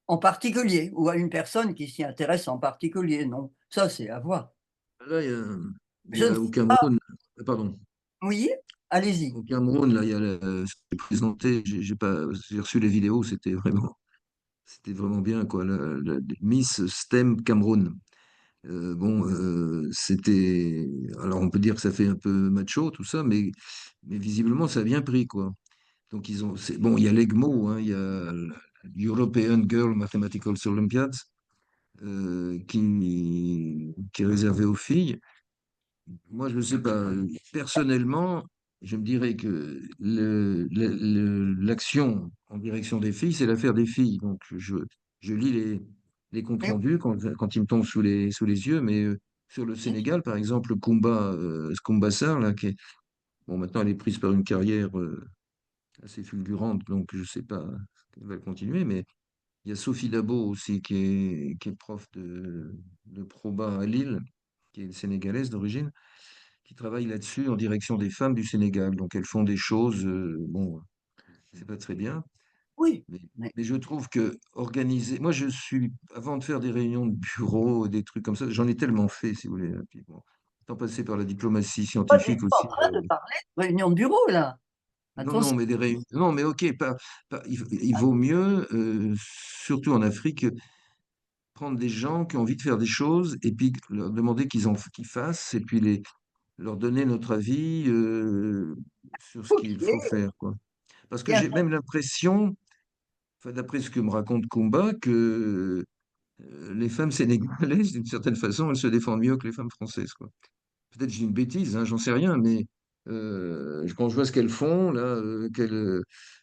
en particulier ou à une personne qui s'y intéresse en particulier. Non, ça c'est à voir. Là, Je ne sais au pas. Cameroun, pardon, Oui, allez-y. au Cameroun, là, c'est présenté, j'ai reçu les vidéos, c'était vraiment bien, quoi. Miss STEM Cameroun. Bon, alors on peut dire que ça fait un peu macho, tout ça, mais visiblement, ça a bien pris, quoi. Donc, bon, il y a l'EGMO, hein, il y a l'European Girl Mathematical Olympiad, qui est réservé aux filles. Moi, je ne sais pas. Personnellement, je me dirais que l'action en direction des filles, c'est l'affaire des filles. Donc, je lis les comptes Mais rendus quand ils me tombent sous les yeux, mais sur le oui, Sénégal, par exemple, Koumba Sarr, là, bon, maintenant elle est prise par une carrière assez fulgurante, donc je ne sais pas si elle va continuer, mais il y a Sophie Dabo aussi qui est prof de Proba à Lille, qui est sénégalaise d'origine, qui travaille là-dessus en direction des femmes du Sénégal. Donc elles font des choses, bon, c'est pas très bien, oui, mais, mais mais je trouve que organiser, moi je suis, avant de faire des réunions de bureau, des trucs comme ça, j'en ai tellement fait, si vous voulez, hein, puis bon, étant passé par la diplomatie pas du scientifique tout en aussi. train de parler de réunion de bureau, là. Non, non, Attention. mais des réunions. Non, mais ok, il vaut mieux, surtout en Afrique, prendre des gens qui ont envie de faire des choses et puis leur demander qu'ils fassent et puis leur donner notre avis sur ce Faut qu'il qu'il y faut ait faire, quoi. Parce que bien j'ai même l'impression, enfin, d'après ce que me raconte Kumba, que les femmes sénégalaises, d'une certaine façon, elles se défendent mieux que les femmes françaises, quoi. Peut-être que j'ai une bêtise, hein, j'en sais rien, mais quand je vois ce qu'elles font, là,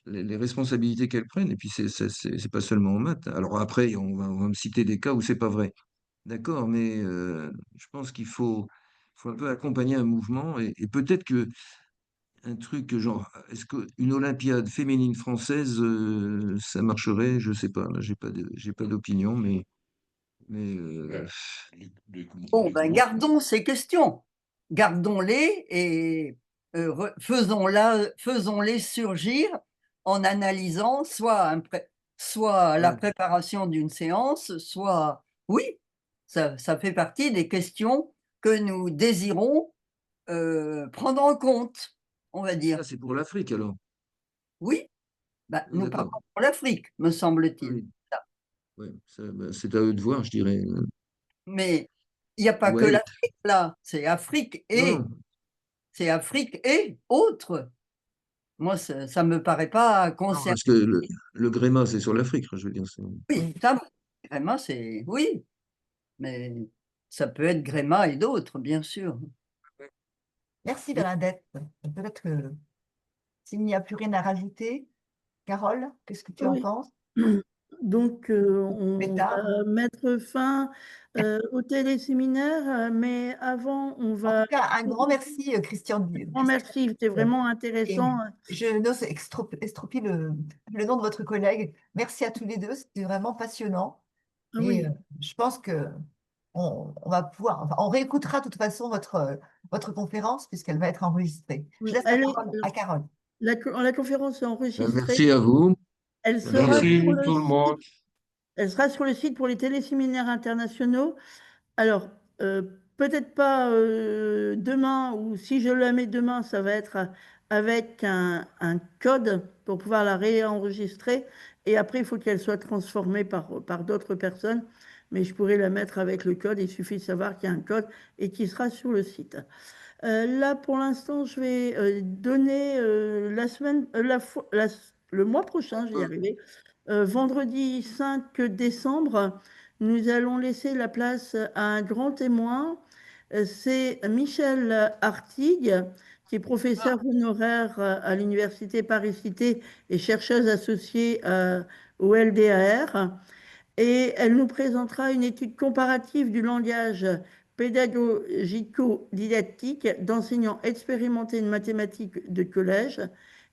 les responsabilités qu'elles prennent, et puis c'est pas seulement en maths, hein. Alors après, on va me citer des cas où c'est pas vrai. D'accord, mais je pense faut un peu accompagner un mouvement, et peut-être que un truc genre, est-ce qu'une Olympiade féminine française, ça marcherait? Je sais pas, là, j'ai pas d'opinion, mais Bon, Les ben, commentaires. gardons ces questions. Gardons-les et faisons-les surgir en analysant soit la ouais, préparation d'une séance, soit, oui, ça fait partie des questions que nous désirons prendre en compte, on va dire. ça c'est pour l'Afrique alors. Oui, ben, Oui, nous partons d'accord. pour l'Afrique, me semble-t-il. Oui, ouais, bah, c'est à eux de voir, je dirais. Mais il n'y a pas que Ouais, l'Afrique là, non, non. c'est Afrique et autres. Moi, ça me paraît pas Non, concerné. parce que le Gréma, c'est sur l'Afrique, je veux dire. Oui, ça, vraiment, c'est oui, mais ça peut être Gréma et d'autres, bien sûr. Merci Bernadette. Peut-être que s'il n'y a plus rien à rajouter, Carole, qu'est-ce que tu en Oui. penses? Donc, on Pétard. va mettre fin au téléséminaire, mais avant, on En va... tout cas, un grand merci, Christian. Grand merci, c'était vraiment Et intéressant. je n'ose estropier le nom de votre collègue. Merci à tous les deux, c'était vraiment passionnant. Ah Et oui, je pense que on va pouvoir, enfin, on réécoutera de toute façon votre conférence puisqu'elle va être enregistrée. Je oui. laisse la parole à Carole. La conférence est enregistrée. Merci à vous. Elle sera Merci. sur Merci le tout le site. monde. Elle sera sur le site pour les téléséminaires internationaux. Alors, peut-être pas demain, ou si je la mets demain, ça va être avec un code pour pouvoir la réenregistrer. Et après, il faut qu'elle soit transformée par d'autres personnes. Mais je pourrais la mettre avec le code. Il suffit de savoir qu'il y a un code et qui sera sur le site. Là, pour l'instant, je vais donner la semaine, le mois prochain, je vais y arriver, vendredi 5 décembre, nous allons laisser la place à un grand témoin. C'est Michel Artigue, qui est professeur honoraire à l'Université Paris-Cité et chercheuse associée au LDAR. Et elle nous présentera une étude comparative du langage pédagogico-didactique d'enseignants expérimentés de mathématiques de collège.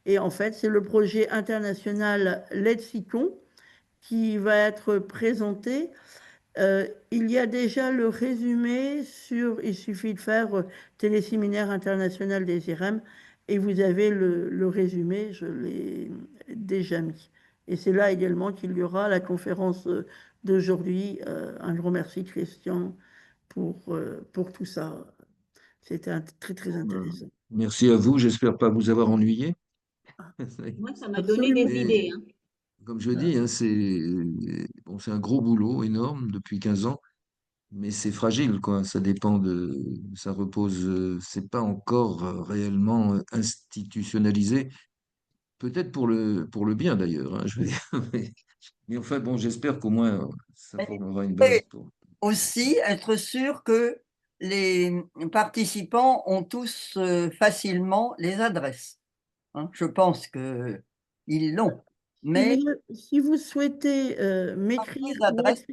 Et en fait, c'est le projet international Lexicon qui va être présenté. Il y a déjà le résumé il suffit de faire Téléséminaire international des IRM et vous avez le résumé, je l'ai déjà mis. Et c'est là également qu'il y aura la conférence d'aujourd'hui. Un grand merci Christian pour tout ça. C'était très très intéressant. Merci à vous. J'espère pas vous avoir ennuyé. Moi, ça m'a donné des Absolument. idées, Mais hein. comme je dis, hein, c'est un gros boulot énorme depuis 15 ans, mais c'est fragile, quoi. Ça repose, c'est pas encore réellement institutionnalisé. Peut-être pour le bien d'ailleurs, hein, je veux dire. Mais enfin, bon, j'espère qu'au moins ça formera une base Et pour. aussi être sûr que les participants ont tous facilement les adresses, hein. Je pense qu'ils l'ont. Mais Si vous souhaitez m'écrire les adresses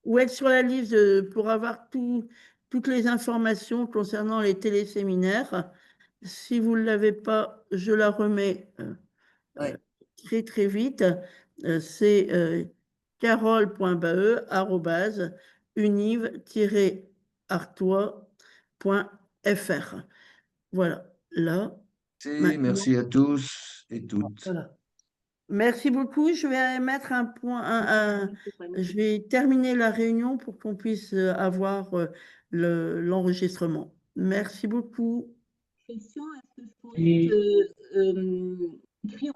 ou être sur la liste pour avoir toutes les informations concernant les téléséminaires, si vous ne l'avez pas, je la remets Ouais. très très vite. C'est carole.bae@univ-artois.fr. Voilà, là, maintenant. Merci à tous et toutes. Voilà. Merci beaucoup. Je vais mettre un point, je vais terminer la réunion pour qu'on puisse avoir l'enregistrement. Merci beaucoup. Question, est-ce que je pourrais écrire